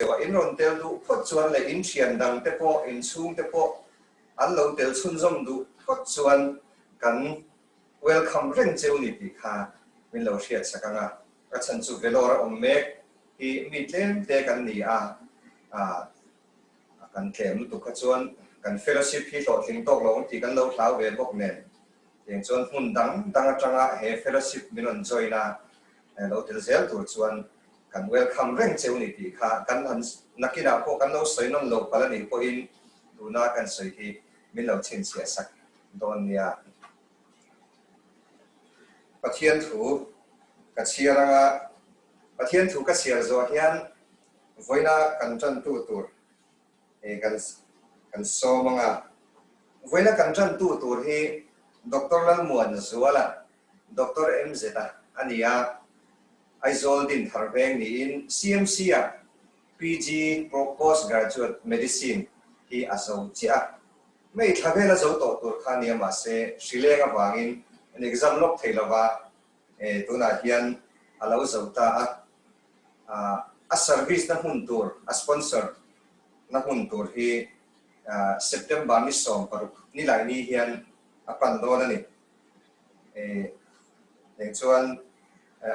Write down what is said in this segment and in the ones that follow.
in ron tel du phot chuan le in thian dang te po in chung te po an lo tel chun zom du phot chuan kan welcome reng cheu ni pi kha min lo hriat sakanga ka chan chu Vellore om mek hi mi tlem te kan ni a kan tlem tu kha chuan kan fellowship hi lo thing tok lo ti kan lo thlau ve bok nen teng chuan hun dang atanga he fellowship min on join na lo tel zel tur chuan kan welcome reng cheu ni pi kha kan an nakina ko kan lo soi nom lo pala ni po in tuna kan soi hi min lo chen sia sak don nia Pathian thu ka chiaranga Pathian thu ka chiar zo hian voina kan chan tu tur e kan so manga voina kan chan tu tur hi Dr. Lalmuanzuala Dr. MZ ania aizol din tharveng ni in CMC PG postgraduate medicine hi aso chia mai thavela zo to tur khania ma se shilenga wangin an exam lok theilawa tuna hian alo zota a service na huntur a sponsor na huntur hi September ni som paruk ni lai ni hian a pandona ni chuan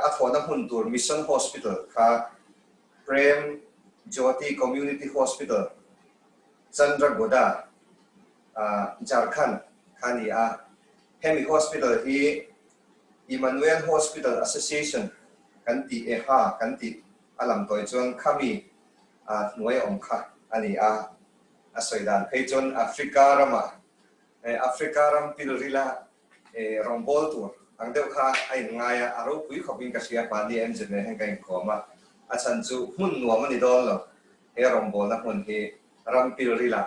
a thona huntur mission hospital kha Prem Jyoti Community Hospital Chandragoda Jharkhand khania Hemi Hospital hi Emmanuel Hospital Association kanti eha kanti alam toy chuan khami nuai om kha ani asoidan phei chuan Africa ram pilrila rombol tur angdeu kha ai ngaya aro pui khopin ka sia pani MZ ne heng kai khoma achan chu hun nuam ani dol lo he rombol na hun hi ram pilrila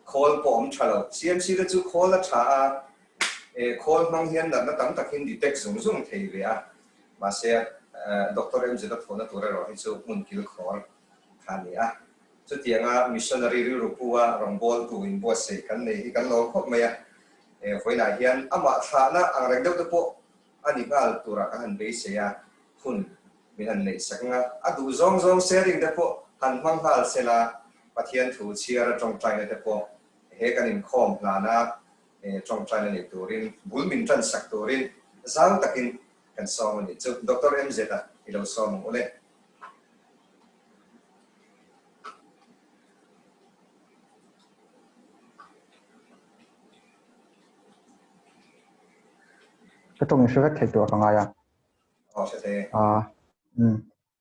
khol pom thalo CMC le chu khol a tha khol mang hian na tam takin detect zung thei ve a ma se Dr. MZ da thona tur ro hi chu mun kil khol khania chu tianga missionary ru puwa rombol tu in bo se kan nei hi kan lo khop maya voina hian ama thana angreng deuh te po ani ngal tura ka han be se ya hun min an nei sakanga adu zong sharing te po han hmang hal sela Pathian thu chiara tong trai te po he kan Inkhawm lana trong trai ni turin bulmin tran sak turin zang takin kan song ni chu Dr. MZ ilo som ole cái trong sự thầy tuổi bằng ai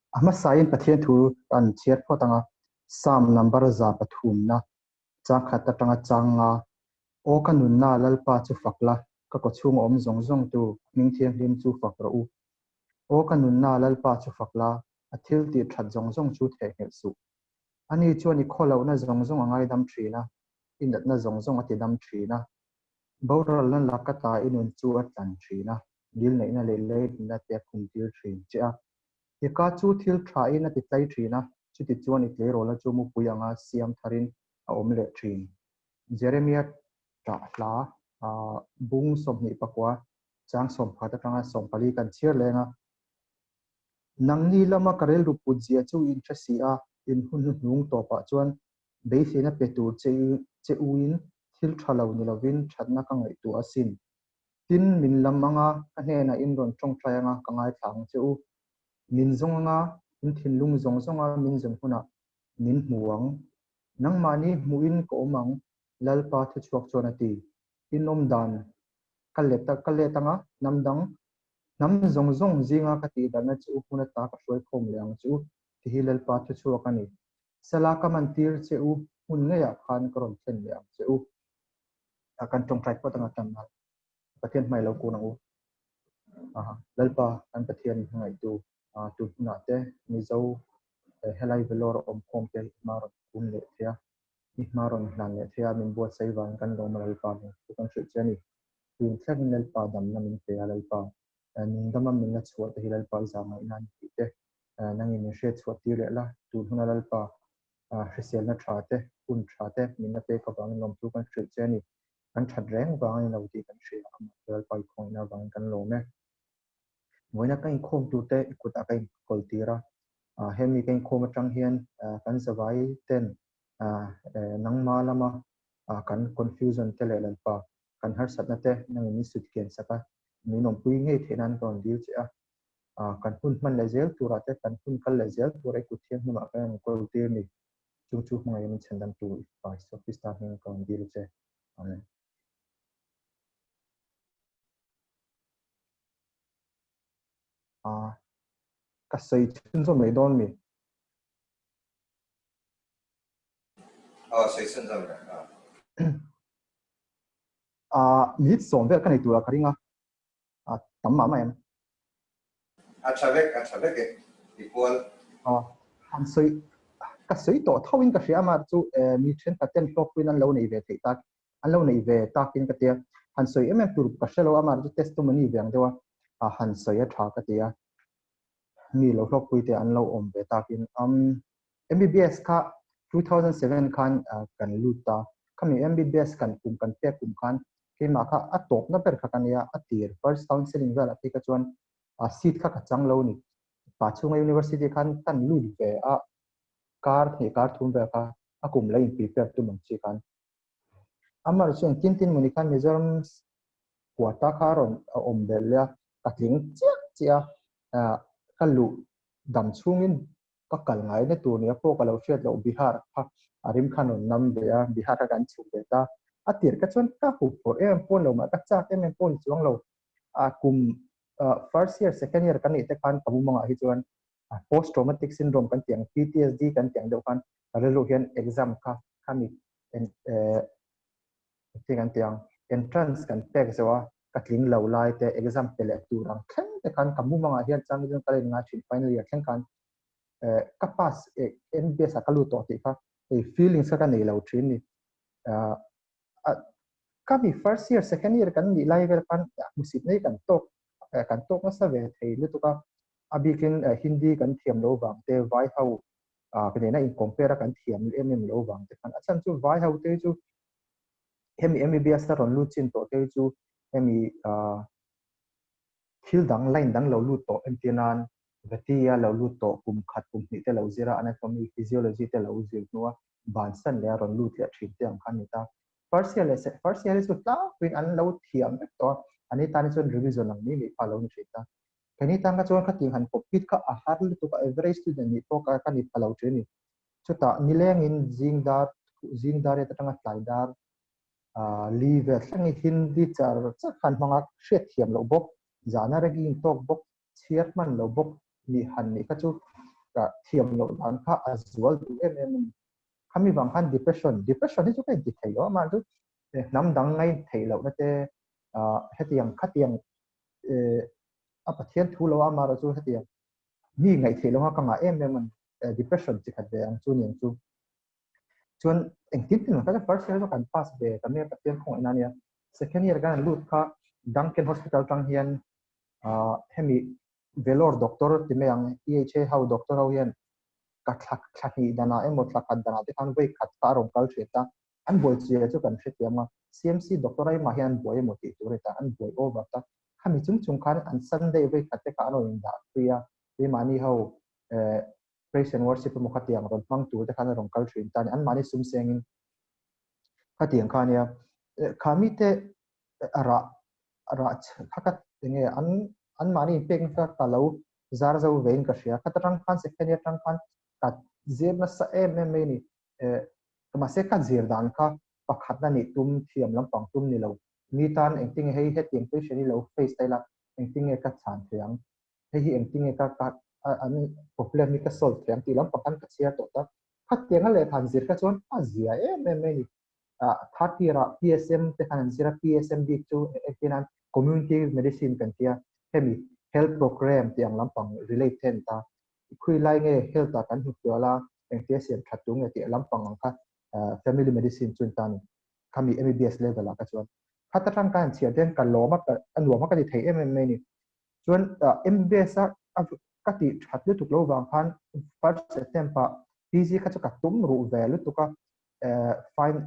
ama sain Pathian thu an chiat pho tanga sam number za pathum na cha khata tanga changa o kanun na lalpa chu fakla ka ko chung om zong tu ning thiang lim chu fakra u o kanun na lalpa chu fakla athil ti that zong chu the hel su ani chuani kholo na zong angai dam thri na indat na zong ati dam thri na boral lan lakata inun chu atlan thri na dil nei na le na te khum til thri cha eka chu thil thra in ati tlai thri na chuti chuani tle rola chu mu puyanga siam tharin a omle thrin Zairemmawia Pachuau bung som ni pakwa chang som phata tanga som pali kan chiar lenga nangni lama karel ru pujia chu in trasia in hun nung to pa chuan beithina petur che uin thil thalo ni lovin thatna ka ngai tu asin tin min lamanga ka hena in ron tong tlayanga ka ngai thang cheu min zonga in thinlung zonga min zon huna min muang nangmani muin ko omang lalpa thu chuak chonati inom dan kaletanga namdang nam zong zinga kati dana chu huna ta ka hloi khom leang chu thi lalpa thu chuakani salaka mantir cheu hun ngeya khan karon chen leang cheu akan tong trai patanga tamna Pathian mai lo ko na u lalpa an Pathian ngai tu na te Mizo helai Vellore om khom te maron kun le thia ihmaron hlan le thia min buat saiwan kan lo malpa ni kan hre chani tin thlang lalpa dam na min te lalpa ning dama min na chhuat te lalpa zama inan ti te nangin ni hre chhuat ti le la tu huna lalpa hrisel na tha te kun tha te min na pe ka bang lom tu kan hre chani kan that reng bang lo ti kan hre am lalpa khong na bang kan lo me moina kan khom tu te ikuta kai koltira hemi kan khoma tang hian kan zawai ten nangma lama kan confusion te le lalpa kan har satna te nang ni sut ken saka mi nom pui nge thenan kon dil cha kan hun man le zel tura te kan hun kal le zel tura ku thiam hma kan ko tir ni chung chu ngai min chandam tu pa so pista hin kon dil che amen ka sei chun zo mai don mi sei sen zam mit som ve kan ai tura karinga tamma ma em athavek equal han sei ka sei to thawin ka hria ma chu mi then ka ten top win an lo nei ve thei tak an lo nei ve takin ka tia han sei em tur ka shelo amar chu testimony veng dewa han sei a tha ka tia mi lo hlok pui te an lo om ve takin MBBS ka 2007 khan kan luta kami MBBS kan pe kum khan ke ma kha atop na per kha kania atir first counseling vel ati ka chuan seat kha ka chang lo ni Pachunga University khan tan lu ve a car thum ve kha akum lai prepare tu mang chi khan amar chen tin muni khan Mizoram kwata kharon om belia katling chia kalu dam chungin ka kal ngai ne tu ni po kalo fiat lo Bihar kha arim khanon nam be a Bihar ka kan chu be ta atir ka chon ka hu por em pon lo ma ka cha em pon chuang lo kum first year second year kan ite khan kamu manga hi chuan post traumatic syndrome kan tiang PTSD kan tiang do kan relo hian exam kha khami kan tiang entrance kan tek zewa katling lo lai te exam te le turang khen te kan kamu manga hian changin kale nga thin final year khen kan kapas NBS akalu to ti kha feelings ka nei lo thin ni kami first year second year kan ni lai ver kan musit nei kan tok na sa ve thei lu to ka abikin Hindi kan thiam lo wang te vai hau cái này in compare kan thiam em lo wang te kan achan chu vai hau te chu hemi MBBS ta ron lu chin to te chu hemi thil dang line dang lo lu to emtinan vatia lo lu to kum khat kum ni te lo zira anatomy physiology te lo zir nuwa ban san le ron lu tia thit te ang khan ni ta first year is ta win an lo thiam to ani ta ni chon revision ang ni palo ni thita kani tanga chon khating han popit ka a har lu to ka average student ni to ka ni palo ni chuta nileng in jingdar eta tanga tlaidar live tlangi Hindi char cha khan manga hret thiam lo bok zana regi tok bok chiat man lo bok ni han ni ka chu ka thiam lo dan kha as well to em kami bang han depression hi chu kai ti thei lo ma chu nam dang ngai thei lo na te hetiang khatiang a pathian thu lo ama ra chu hetiang ni ngai thei lo ka nga em man depression chi khat ve ang chu ni chu chuan engtin tin ka first year kan pass be kami pathian khong ina nia second year kan lut kha Duncan Hospital tang hian hemi Vellore doctor timeang EHA how doctor how hian ka thakhi dana emo thakat dana te kan wei khat ka rong kal theta an boi chi chu kan thetiama CMC doctor ai ma hian boi mo ti tureta an boi over ta khami chung khan an Sunday wei khat te ka ro in da priya we mani how praise and worship mo khatiang ron pang tu te khan rong kal thrin tan an mani sum sengin khatiang khania khami te ara khakat nge an mani pek ka kalo zar zo vein ka shia khatrang khan second year tang khan ka zir na sa em ni ma se ka zir dan kha pakhat na ni tum thiam lam pang tum ni lo mi tan engting hei heting pe sheni lo face taila engting e ka chan thiang hei engting e ka an problem ni ka solve thiang ti lam pakan ka chia to ta khatiang le than zir ka chon azia ni thati ra PSM te khan zira PSM dik chu ekinan community medicine kan tia hemi health program tiang lampang related ta khui lai nge health ta kan hu la engtia siam thatung nge ti lampang ka family medicine chun tan kami MBBS level ka chuan khatang kan chia den kan loma ka anwa ka ti thei ni chuan MBBS ka ti thatlu tuk lo wang khan first September PG ka chu ka tum ru velu tu ka fine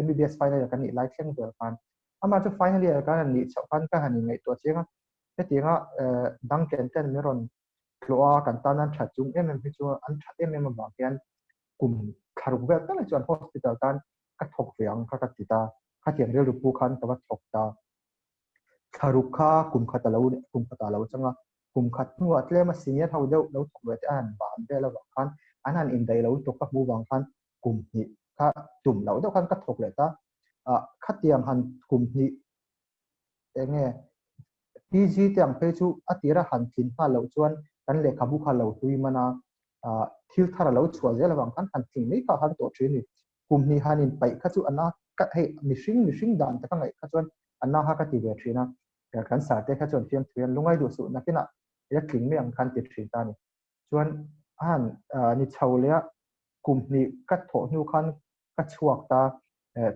MBBS final kan ni like theng vel kan ama chu final year kan ni chau kan ka hani ngai to chenga hetinga Duncan ten meron Kloa kan tanan chachung hi chu an that ba kian kum kharuk vel ta chuan hospital kan ka thok veang kha ka tita kha tiang rel pu khan ka thok ta kharuk kha kum khata lo changa kum khat nu atle ma senior hau deuh lo thok ve an ba an vel wa khan anan in dai lo to ka mu wang khan kum ni kha tum lo deuh khan ka thok le ta kha tiang han kum ni enge PG tiang pe chu atira han thin ha lo chuan kan le khabu kha lo tui mana thil thara lo chua zel wang kan han thin nei ka han to thini kum ni hanin pai kha chu ana ka hei mishing dan ta ka ngai kha chuan anna ha ka ti ve thina kan sa te kha chuan fiam thian lungai du su na kina ya kling me ang kan ti thrin ta ni chuan han ni chhaulea kum ni ka tho hnu khan ka chuak ta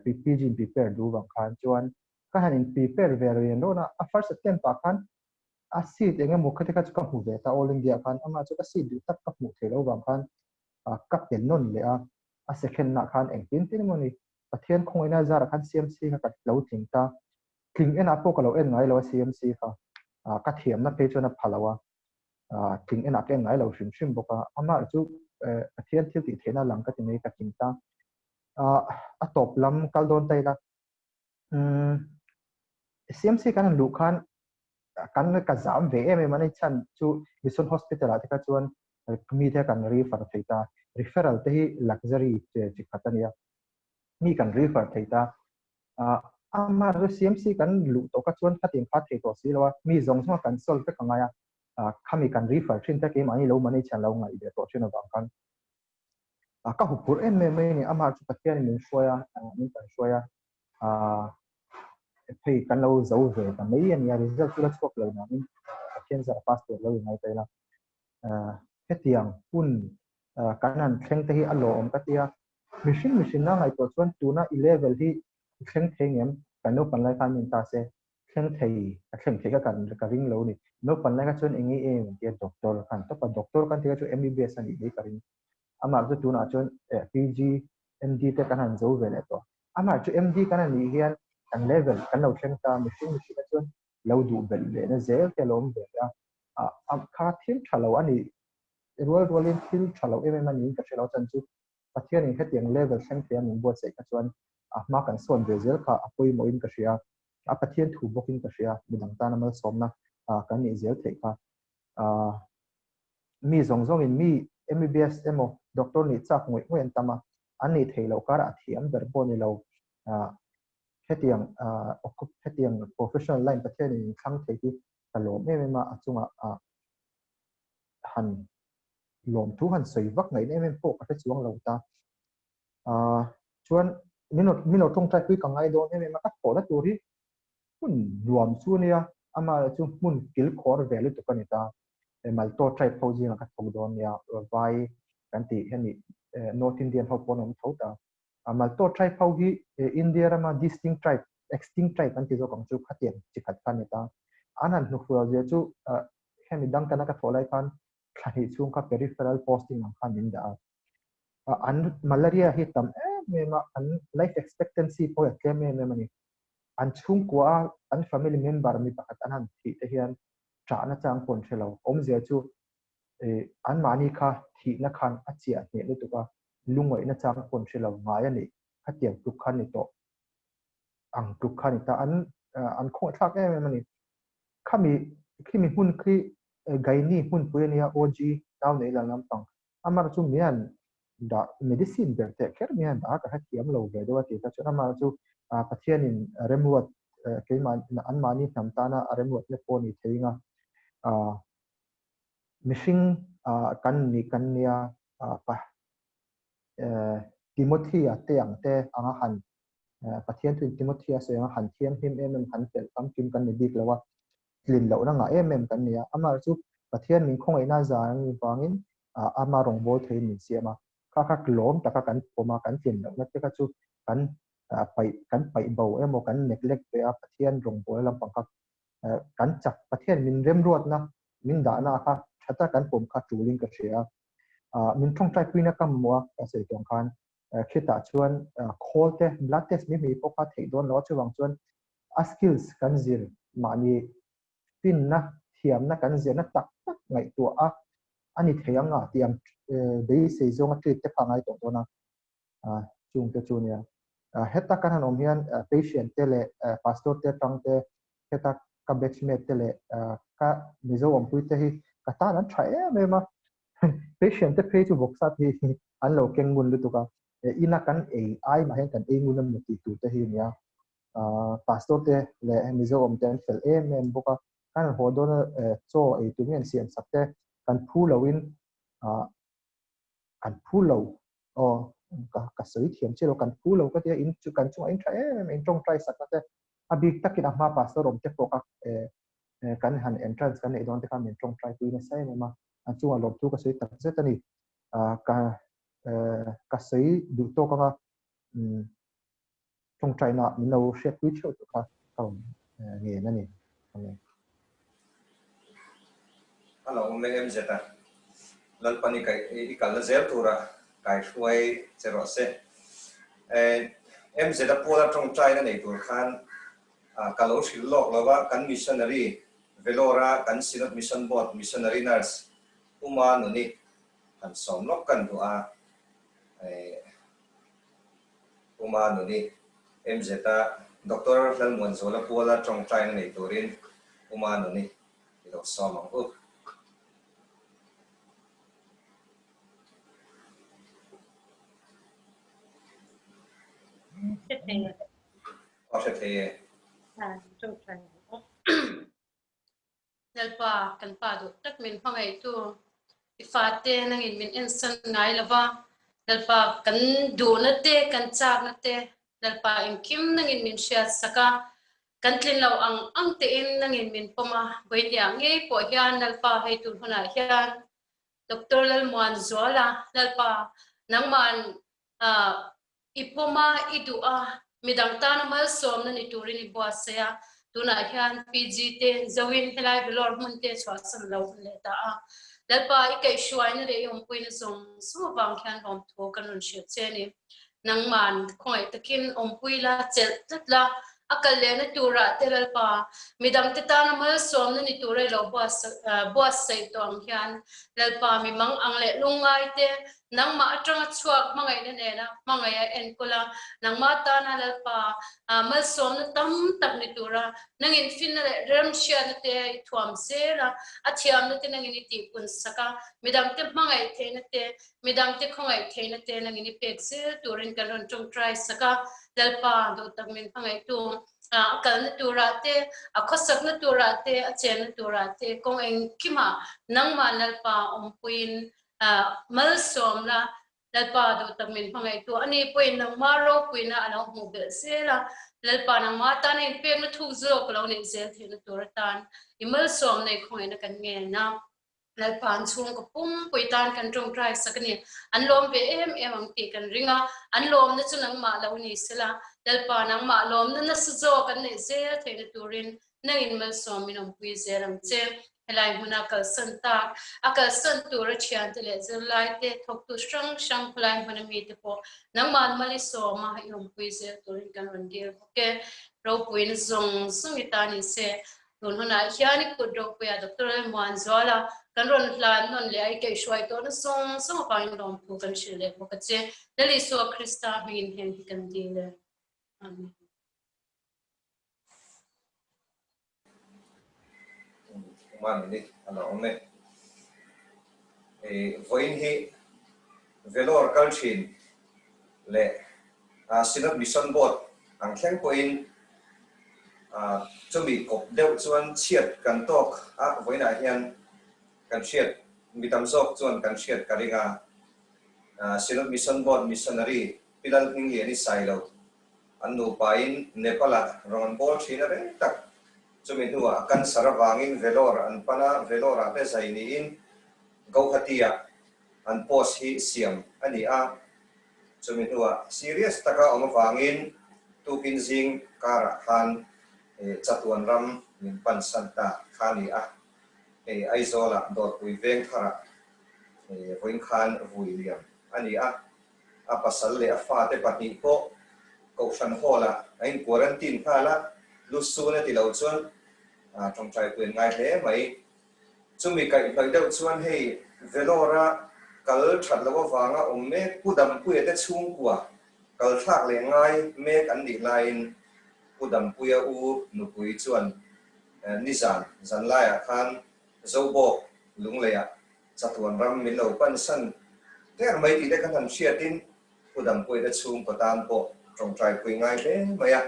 PG prepare du wang khan chuan ka hanin prepare ve rian do na a first attempt pa khan a seat engemaw khatika chu ka hmu ve ta all india khan ama chu ka seat du tak ka hmu thei lo wang khan ka pen non le a second na khan eng tin moni pathian khongaina zara khan CMC ka lo thing ta king en apo ka lo en ngai lo CMC ka ka thiam na pe chona phalawa king en aken ngai lo shim boka ama chu pathian thil ti thena lang ka ti nei ka king ta a top lam kal don tai la CMC kan lu khan kan ka zam ve mani chan chu Mizoram Hospital atika chuan mi the kan refer theita referral te hi luxury chi khatania mi kan refer theita ama ro CMC kan lu to ka chuan khatin kha thei to silwa mi zong so kan sol pe kangaya khami kan refer thin ta ke mani lo mani chan lo ngai de to chuna bang kan ka hupur me ni ama chu pathian min shoya min kan shoya thei kan lo zo ve ta mai an ya result chu chok lo na min pathian za passport lo ngai tai la hetiang hun kanan thleng te hi alo om katia machine na ngai to chuan tuna 11 hi thleng thengem kan no pan lai khan min ta se thleng thei ka ring lo ni no pan lai ka chuan engi ke doctor khan to pa doctor kan te chu MBBS ani dei karin ama chu tuna chuan PG MD te kan han zo ve le to ama chu MD kan ani hian kan level kan lo thleng ta machine ka chuan lo du bel le na zel te lom ve ya kha thil thalo ani rolin thil thalo mani ka thelo chan chu pathian in hetiang level thleng thiam in bo sei ka chuan ma kan son ve zel kha apoi mo in ka hria pathian thu bokin ka hria midang ta namal somna kan ni zel thei kha mi zong in mi MBBS emo doctor ni chak ngoi tama ani theilo kara thiam ber bo ni lo hetiang professional line pathian in thang thei ki kalo ma achunga han lom thu han soi vak ngai em po ka chuang lo ta chuan minot tong trai pui ka ngai don em ka pho la turi hun nuam chu nia ama chu mun kil khor velu to kanita mal to trai phoji na ka thok don ya vai kan ti hani North Indian ho ponom thota mal to trai phau hi India rama distinct tribe extinct tribe kan ti zo kang chu khatien chi khat kanita anan nu fu je chu hemi dang kana ka tholai khan thani chung ka peripheral posting ang khan in da an malaria hi tam mema an life expectancy po ya me mani an chhungkua an family member mi pakat anan thi te hian cha na chang pon thelo om zia chu an mani kha thi na khan achia ne lu tu ka lungoi na chang pon thelo ngai ani khatiam tu khan ni to ang tu khan ta an kho thak mani khimi hun kri gaini hun puenia OG taw nei la lam pang amar chu mian da medicine ber te kher mian da ka hatiam lo ve do ti ta chu amar chu pathian in remuat ke man an mani nam ta na remuat le poni theinga mishing kan nia pa Timothy te ang te anga han pathian tu Timothy so yang han thiam him han pel kam kim kan ni dik lawa lin lo na nga kan nia amar chu pathian min khongai na za ni bangin ama rong bol thei min siama kha klom taka kan poma kan tin lo na te ka chu kan pai bo emo kan neglect te a pathian rong bol lam pang kan chak pathian min rem ruat na min da na kha thata kan pom kha tuling ka thria min thong trai puina kam mo ka se tong khan khita chuan khol te blood test mi poka thei don lo chuwang chuan a skills kan zir mani pin na thiam na kan zir na tak ngai tu a ani theyanga tiang dei se zonga treat te phangai to na chung te chunia heta kan han om hian patient te le pastor te tang te heta ka batchmate te le ka mizo om pui te hi ka ta nan thae me ma patient te phe chu boxa thi an lo keng mun lu tu ka ina kan ai ma hen kan ngun nam ti tu te hi nia pastor te le mizo om ten fel em boka kan ho do na cho tu ngen sian sakte kan phu lowin kan phu lo o ka soi thiam chelo kan phu lo ka te in chu kan chu in thae in tong trai sakate abi takin ama pastor om te poka kan han entrance kan ei don te kan min tong trai tu na sai ma an chu lo tu ka soi tak zetani ka soi du to ka trong trai na min no shet wi chu to ka nge na ni alo me em zeta lal pani kai ikal zel tura kai huai chero se em zeta pola trong trai na nei tur khan kalo shil lok lawa kan missionary Vellore kan sinot mission board missionary nurse uma no ni han som lok kan tu uma no ni em zeta Dr. Lalmuanzuala pola trong trai na nei turin uma no ni ilo som ang trong trai Nalpa kan pa do tak min pangai tu ifate nang in min insan ngai lava nalpa kan do na te kan chak na te nalpa in kim nang in min shia saka kan tlin law ang te in nang in min poma boitia nge po hian nalpa hai tu hona hian Dr. Lalmuanzuala nalpa nangman ipoma idua midang tanamal som na ni turin ibuasaya tuna hian PG te zawin helai Vellore mun te chwasan lo le ta lalpa ikai shuai na re yom puin som so bang khan hom tho kan un she cheni nangman khoi takin om puila chel tatla akal le na tura te lalpa midang te tanamal som na ni turai lo buas sai tong hian lalpa mi mang ang le lungai te nangma atanga chuak mangai ne na mangai enkawl nangma ta na lalpa mal som na tam tak ni tura nangin fin na rem shia na te thuam se la athiam na te nangin ti kun saka midang te mangai the na te midang te khongai the na te nangin pek se turin kan ron tong try saka lalpa do tak min pangai tu akal na tura te akhosak na tura te achen na tura te kong eng kima nangma lalpa ompuin mal som la lalpa do tak min pangai tu ani poin nang maro puina ana hu be se la lalpa nang mata na in pek na thuk zo ko lo ni zel the na turatan imal som nei khoi na kan nge na lalpan chung ko pum poitan kan trong try sakani anlom be em ang ti kan ringa anlom na chunang ma lo ni sela lalpa nang ma lom na suzo kan nei se the na turin na in mal som minom pui zeram che helai huna kal santak akal santura chian te le zelai te thok tu shang phlai huna mi te po nang man mali so ma yom pui ze turin kan ron dir ke ro puin zong sungitani se don huna hiani ku dok ya Dr. Lalmuanzuala kan ron hlan non le ai ke shwai to na song pa in dom pu kan shile ko ka che dali so Christ-a hin hen kan dile amen man ni ano ome voin hi Vellore culture le sinot mission board ang khen ko in chumi kop deu chuan chiat kan tok voina hian kan chiat mitam zok chuan kan chiat karinga sinot mission board missionary pilal hing ye ni sailo annu pain nepala ron bol thina re tak chumi nuwa kan sarawangin Vellore an pana Vellore pe zaini in gauhatia an post hi siam ani chumi nuwa serious taka omawangin tupin jing kara khan Chatuan ram min pan santa khani aizola dot pui veng thara voin khan vuiliam ani pasal le afa te pati ko ko san hola ain quarantine khala lusuna ti lo chuan trong trai tuen ngai he mai chumi kai deu chuan hei Vellore kal that lawa wanga me pudam puya te chhungkua kal thak le ngai me kan ni lain pudam puya u nu pui chuan nizan zanlai khan zobo lungleya chatuan ram min lo pan san ter mai ti de kan han shiatin pudam puya te chung patan po trong trai pui ngai le maya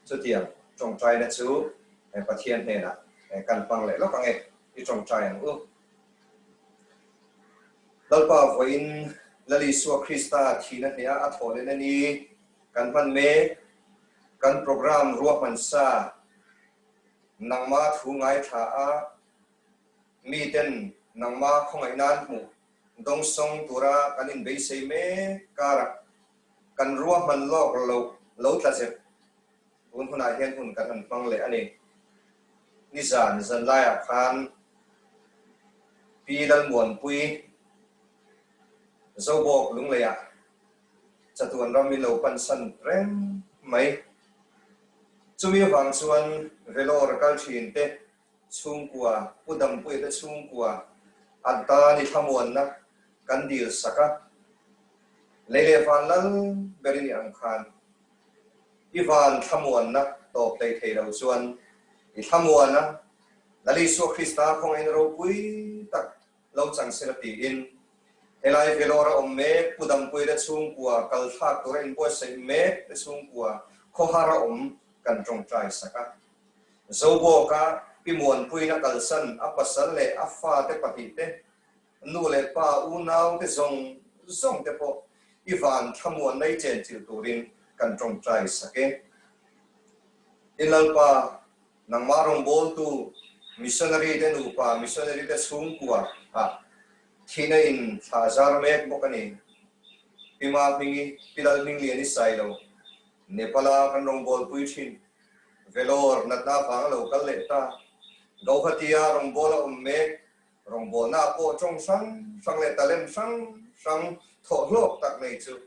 chutiang trong trai na chu pathian he na kan pang le lo ka nge i trong trai ang u lalpa voin lali suwa Christ-a thina hnia athole na ni kan man me kan program ruwa man sa nangma thu ngai tha a mi ten nangma khongai nan mu dong song tura kan in be sei me kara kan ruwa man lok lo tla se un huna hian hun kan han pang le ani ni zan lai a khan pi Lalmuanpui Zobok lungleya Chatuan ram min lo pan san rem mai chumi wang chuan Vellore kal thin te chhungkua pudam pui te chhungkua anta ni thamuan na kan dil saka lele van lal berini ang khan ivan thamuan na top te thei lo chuan I thamuan na lali so Christ-a khong in ro pui tak lo chang serati in helai Vellore me pudam pui te chhungkua kal thak tura in po sei me te chhungkua khohara kan trong trai saka zobo ka pimuan pui na kalsan apasal le afa te pati te nu le pa u nau te zong te po ivan thamuan nei chen chil turin kan trong trai sake ilalpa nang marong bol tu missionary te nu pa missionary te chhungkua ha thina in thazar mek bokani pima pingi pilal mingli ani sailo Nepala kan rong bol pui thin Vellore natna phang lo kal le ta gauhatia rong bola me rong bol na po trong sang le talem sang tho hlok tak nei chu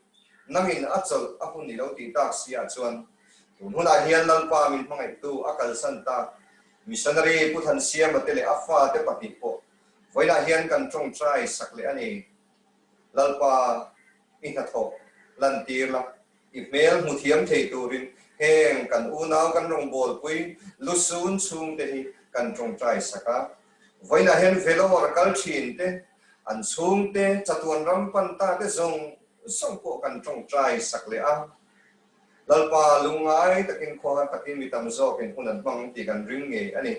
nangin achol apun ni lo ti tak sia chuan huna hian lalpa min mangai tu akal san ta missionary puthan siam atele afa te pati po voina hian kan trong trai sakle ani lalpa in tho lan tir la email muthiam thei turin heng kan unau kan rong bol pui lusun chung te hi kan trong trai saka voina hen Vellore kal thin te an chung te chatuan ram pan ta te zong ko kan trong trai sakle a lalpa lungai takin khoha takin mitam zo ken hunan bang ti kan ring nge ani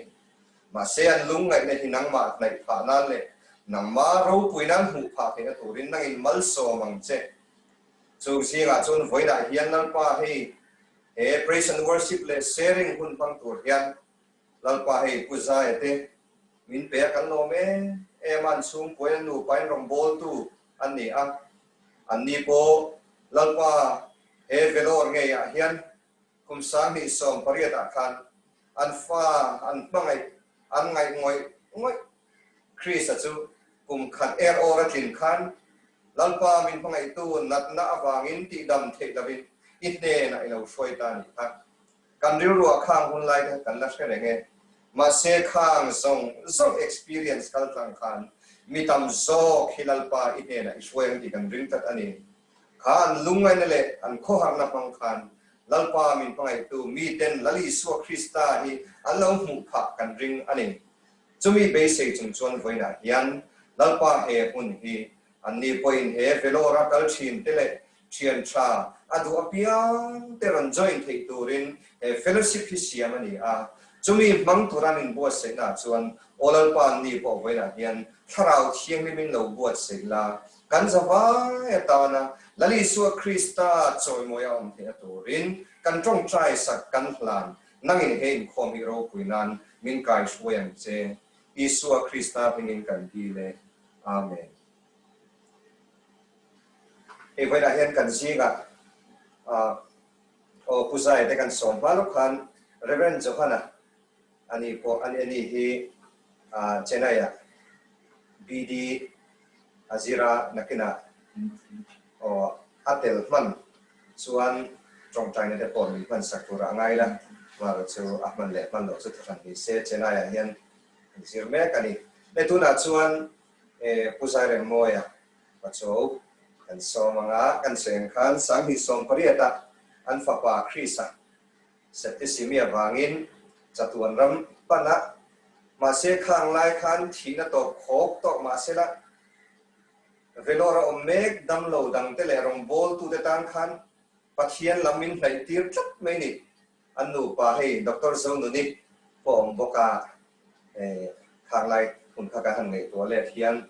ma se an lungai ne hinang ma nai pha nan le nang ma ro pui nan hu pha ke turin nang in mal so mang che so singa chon voina hian lalpa hi praise and worship le sharing hun pang tur hian lalpa hi puja ete min pe kan lo me man sum poen nu pain rong bol tu anni po lalpa Vellore nge ya hian kum sang ni som pariata khan an mangai an ngai ngoi Christ-a chu kum khat ora thin khan lalpa min pangai tu natna awangin ti dam thei davin itne na ilo shoitan ha kan riru khang hun lai kan la shre nge ma se khang zong experience kal tang khan mitam zo khilalpa itne na isweng ti kan ring tat ani khan lungai na le an kho har na pang khan lalpa min pangai tu mi ten lali so Christ-a hi along mu pha kan ring ani chumi be se chung chuan voina hian lalpa he hun hi anni point he Vellore kal thin tele thian tha adu apiang teran join thei turin fellowship hi siam ani a chumi mang turan in bo se na chuan olal pan ni po voina hian tharau thiang min lo bo se la kan zawa etana lali su Christ-a choi moya the turin kan trong trai sak kan hlan nangin he Inkhawm hi ro puinan min kai shwem che Isu Christ-a pingin kan dile amen voina hian kan zinga puzai te kan som palo khan Reverend Johana ani po ani hi chenaya BD azira nakina atel man chuan trong trai ne te pon mi man sakura ngai la mar chu ahman le man lo chu than hi se chenaya hian zirme kani le tuna chuan Zairemmawia Pachuau kan so mga kan seng khan sang hi som pariata an fapa Christ-a Sept simia wangin Chatuan ram pana mase khang lai khan thina to khok to masela Vellore omek dam lo dang te le rong bol tu de tang khan Pathian lamin hlai tir tlat mai ni anu pa hei Dr. Zo nu ni pom boka khang lai hun kha ka han nei to le hian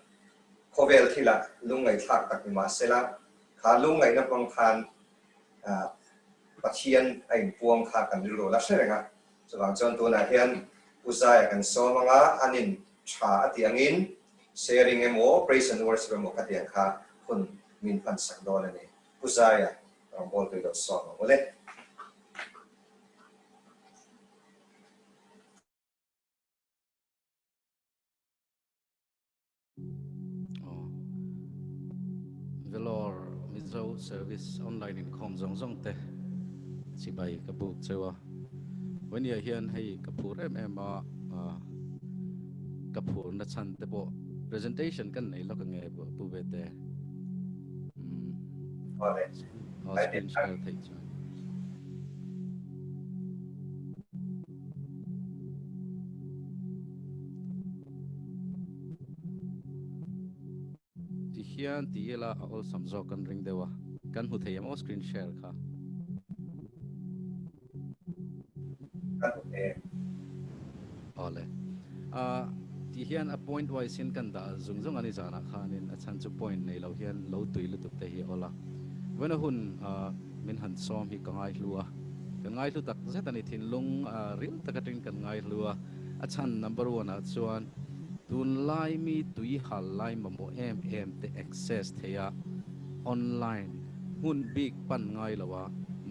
khovel thila lungai thak tak ma sela kha lungai na pang khan Pathian ai puang kha kan ro la serenga chawang chon tu na hian Zaia kan so manga anin tha atiangin sharing engemaw praise and worship mo katiang kha hun min pan sak do na ni Zaia ang bol to do so ole Vellore Mizo service online Inkhawm zong te sibai kabuk chewa when you hian hei kapur kapur na chan te bo presentation kan nei lo ka nge bu be te ole screen share thei chu ti hian ti ela all samzo kan ring dewa kan hu thei am screen share kha ole ti hian a point wise in kan da zung ani jana khanin a chan chu point nei lo hian lo tui lu tup te hi ola wena hun min han som hi kangai hlua kangai hlu tak zetani thin lung ril takatin kan ngai hlua a chan number 1 a chuan tunlai mi tui hal lai mamo em te access theya online hun big pan ngai lawa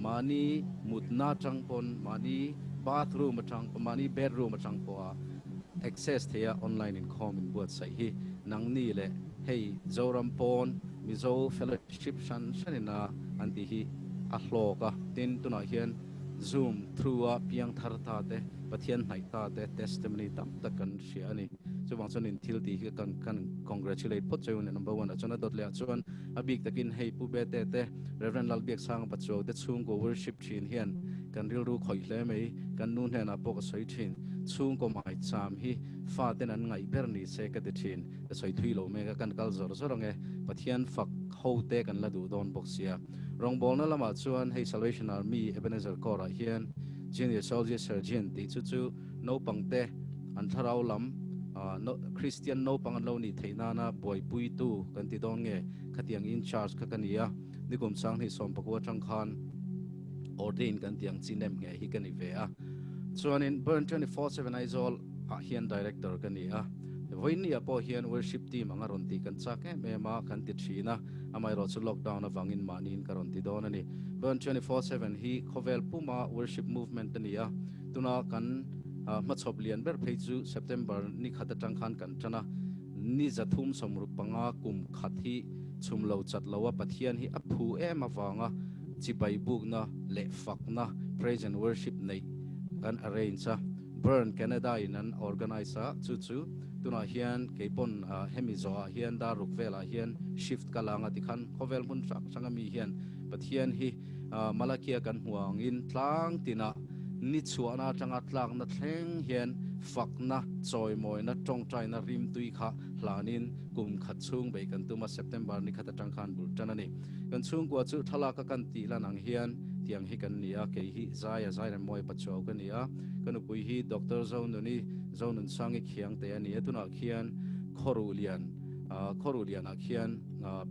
mani mutna changpon mani bathroom atang mani bedroom atang po access theya online Inkhawm in buat sai hi nang ni le hei zoram pon Mizo fellowship shanina anti hi a hloka tin tuna hian zoom through a piang thar ta te pathian nai ta te testimony tam takan ria ani chuwang chon in thil ti hi kan congratulate pot cheu number 1 achona dot le chuan abik takin hei pu be te reverend lalbiak sang Pachuau te chhungkua worship thin hian kan ril ru khoi hle mai kan nun hena pok soi thin chhungkua mai cham hi fa ten an ngai ber ni se ka de thin ka soi thui lo me ka kan kal zor zorange pathian fak ho te kan la du don boxia rong bol na lama chuan hei Salvation Army Ebenezer Kora hian junior soldier sergeant ti chu no pangte an tharau lam no Christian no pangan lo ni theina na boy pui tu kan ti don nge khatiang in charge ka kania nikum sang hi som pakwa tang khan ordain kan tiang chinem nge hi kan ive a chuan in burn 24/7 aizol hian director kania voini apo hian worship team anga ron ti kan chak em ma kan ti thina amai ro chu lockdown awangin manin karon ti don ani burn 24/7 hi khovel puma worship movement ania tuna kan machop lian ber phei chu September ni khata tang khan kan tana ni zathum somru panga kum khathi chumlo chatlowa pathian hi aphu em awanga chibai bukna le fakna praise and worship nei kan arrange burn Canada in an organizer chu tuna hian keipon hemizo hian da rukvela hian shift kalanga tikhan khovel mun rak sangami hian pathian hi malakia kan huangin tlang tina ni chuana tanga tlak na thleng hian fakna choi moi na tong trai na rim tui kha hlanin kum khat chung be kan tuma September ni khata tang khan bul tanani kan chhungkua chu thala ka kan ti lanang hian tiang hi kan nia ke hi Zairemmawia Pachuau kan nia kan pui hi Dr. Zonuni zonun sangi khiang te ani etuna khian khorulian a khian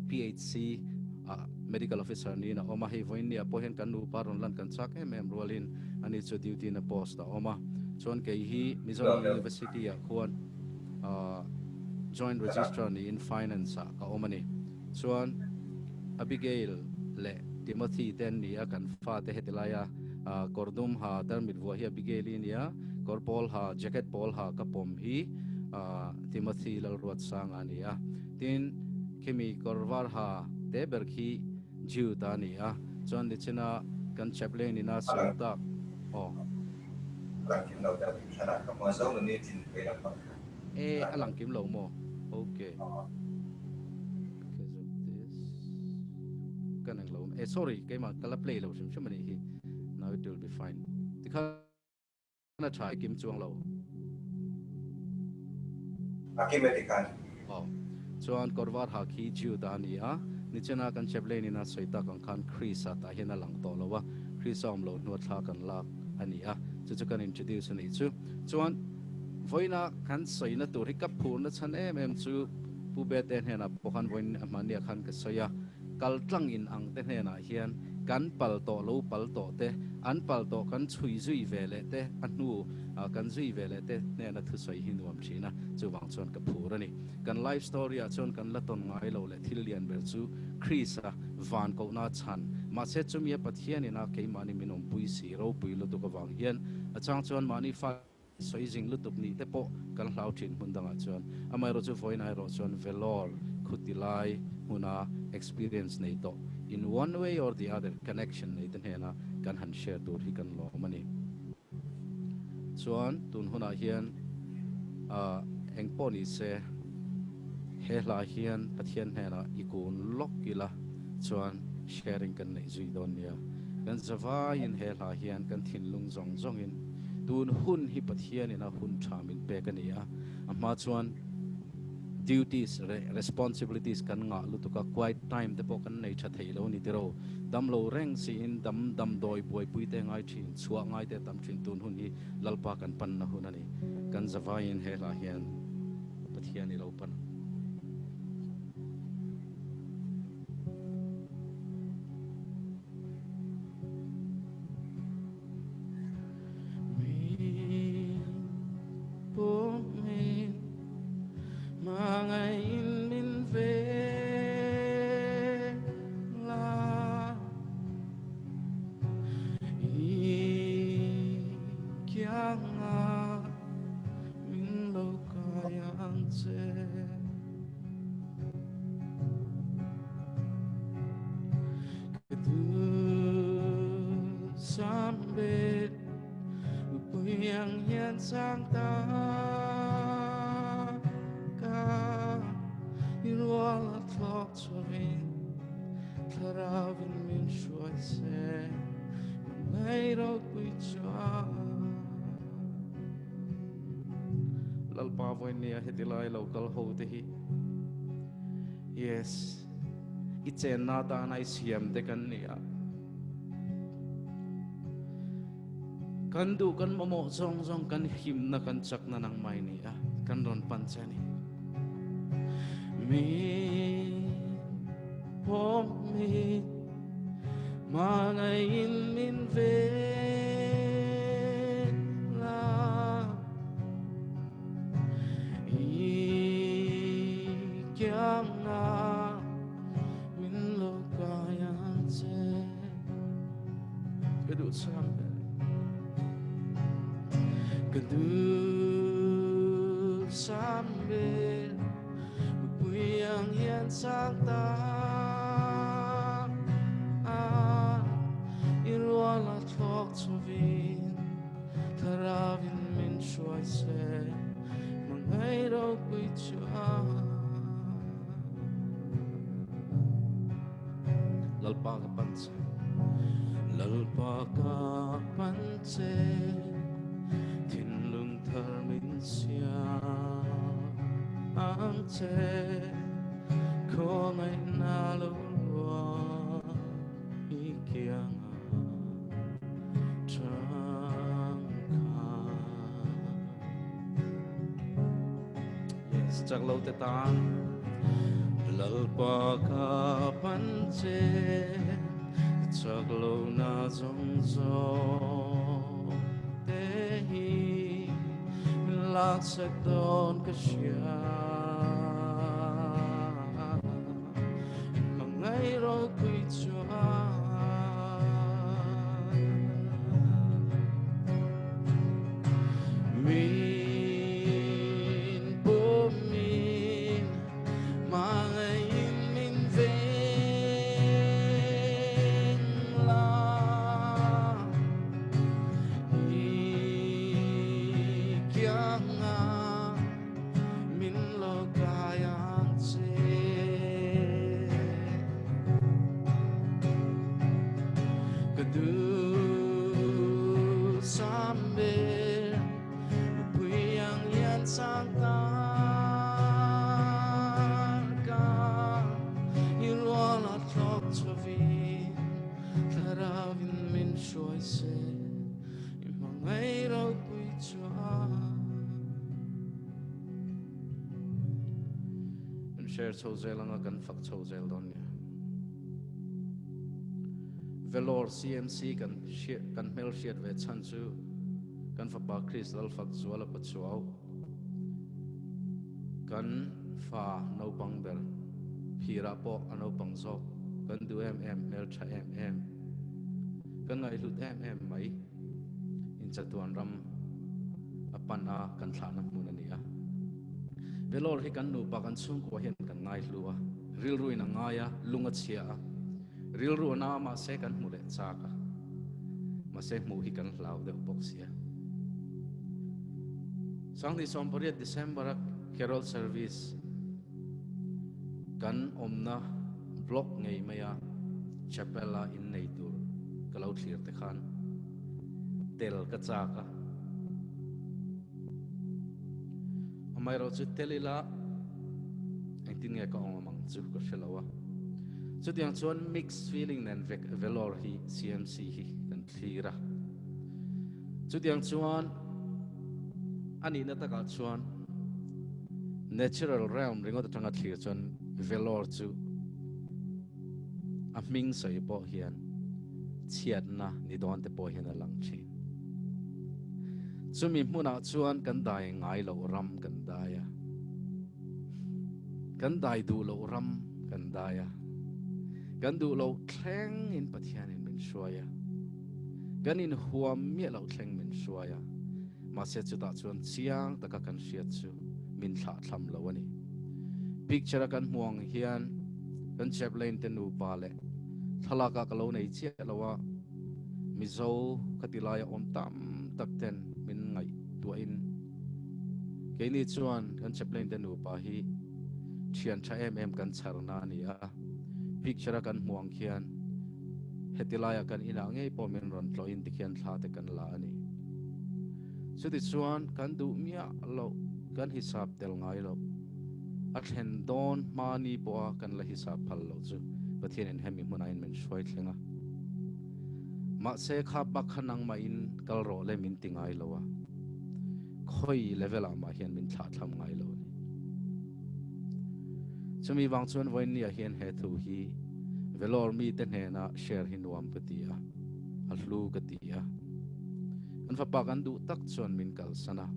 PhD medical officer ni na oma hi voin ni apo hen kan nu paron lan kan chak em rolin ani chu duty na post a oma chon ke hi Mizoram University a khuan joint registrar ni in finance ka omani chuan Abigail le Timothy ten ni a kan fa te hetilaya kordum ha termit vo hi Abigail nia korpol ha jacket pol ha kapom hi Timothy lal ruat sang ania tin khemi korwar ha te berkhi jiu ta nia chon ni china kan chaplain ina sangta lang kim lo da thana ka mo zo ni tin pe la pa alang kim lo mo okay kan ang lo sorry kay ma kala play lo shim mani hi now it will be fine tikha na try kim chuang lo akimetikan oh chuan korwar ha khi jiu da ni a nichena kan cheble ni na soita kan khan Christ-a ta hina lang to lo wa Christ-om lo nu thla kan lak ani a chu kan introduce ni chu chuan voina kan soina tur hi kap phur na chan em chu pu be te hena pokhan voin amania khan ka soya kal tlang in ang te hena hian kan pal to lo pal to te an pal to kan chui zui vele te anu kan zui vele te ne na thu soi hinuam thina chu wang chon ka phur ani kan life story a chon kan laton ngai lo le thil lian ber chu Christ-a van ko na chan ma se chumia pathian ina ke mani minom pui si ro pui lo to ka wang hian achang chon mani fa soi jing lutup ni te po kan hlau thin hundanga chuan amai ro chu voinai ro chuan Vellore khutilai huna experience nei to in one way or the other connection nei ten hena kan han share tur hi kan lo mani chuan tun huna hian engponi se hela hian pathian hena ikun lokila chuan sharing kan nei zui don nia kan zawa in hela hian kan thinlung zong zong in tun hun hi pathian ina hun thamin pe kania amma chuan duties responsibilities kan nga lu tuka quiet time te po kan nei tha theilo ni tiro dam lo reng si in dam doi boi pui te ngai thin chua ngai te tam thin tun hun hi lalpa kan pan na hun ani kan zawai in hela hian pathian ni lo pan sang ta ka irwala tlok chwin tharavin min shuai se mai ro pui cha lalpa voinia hetilai local ho te hi yes ichen na ta nai siam te kan nia kan du kan momo zong zong kan him na kan chak na nang mai ni a kan ron pan chani mi pom mi ma in min ve la i kyam na min lo ka yan che kedu sam kedu sambil buyang yan sang ta irwala tlok chuvin tharavin min shuai se mangai ro pui cha lalpa ka panse lalpa ka panse thinlung thar min sia ang che ko ngai na lo wa ikyang chhungkua yes chak lo te tan lalpa ka pan che chak lo na zong zong te hi lạc sắc đón cái chia mà ngay rồi quy cho min bố min mà ngay min về la min lo kadu sambil puyang yan sang tarka ilwala tlok chavin taravin min shuai se imangai rau pui chuan share chozel anga kan fak chozel don ya Vellore CMC kan mel shiat ve chanchu kan fapa Christ-a Pachuau kan fa no pangber phira po ano pangzok kan du mel cha kan ngaithla mai in Chatuan ram apana kan thana munania Vellore hi kan nu pa kan chhungkua hian kan ngaithla rilrui na ngaya lungathia rilru na ma se kan mu le chaka ma se mu hi kan hlau de boxia sangni somporiat December carol service kan omna block ngei maya chapela in neitur kalau thlir te khan tel ka chaka amai ro chu telila engtin nge ka ongmang chu ko shelawa Chutiang chuan mixed feeling nen Vellore hi CMC hi kan thira Chutiang chuan ani na taka chuan natural realm ringot atanga thlir chuan Vellore chu a ming sai po hian chiat na ni don te po hian a lang thin chumi hmuna chuan kan dai ngai lo ram kan daya kan dai du lo ram kan daya kan du lo thleng in Pathian in min shuaya kan in huam mi lo thleng min shuaya ma se chu ta chuan chiang taka kan hriat chu min thla thlam lo ani picture kan muang hian kan chaplain te nu pa le thalaka ka lo nei che lawa Mizo katilaya om tam tak ten min ngai tua in ke ni chuan kan chaplain te nu pa hi thian tha kan charna ni a picture kan muang khian hetilaya kan ina ngei po men ron tlo in tikhian thla te kan la ani chuti chuan kan du mia lo kan hisab tel ngai lo a thlen don mani po kan la hisab phal lo chu Pathian in hemi munain men shoi thlenga ma se kha bakhanang ma in kal ro le min tingai lo wa khoi level a ma hian min thla thlam ngai lo ni chumi wang chuan voin ni a hian hretu hi Vellore mi te hna share hi nuam patia a hlu katia an fa pa kan du tak chuan min kal sana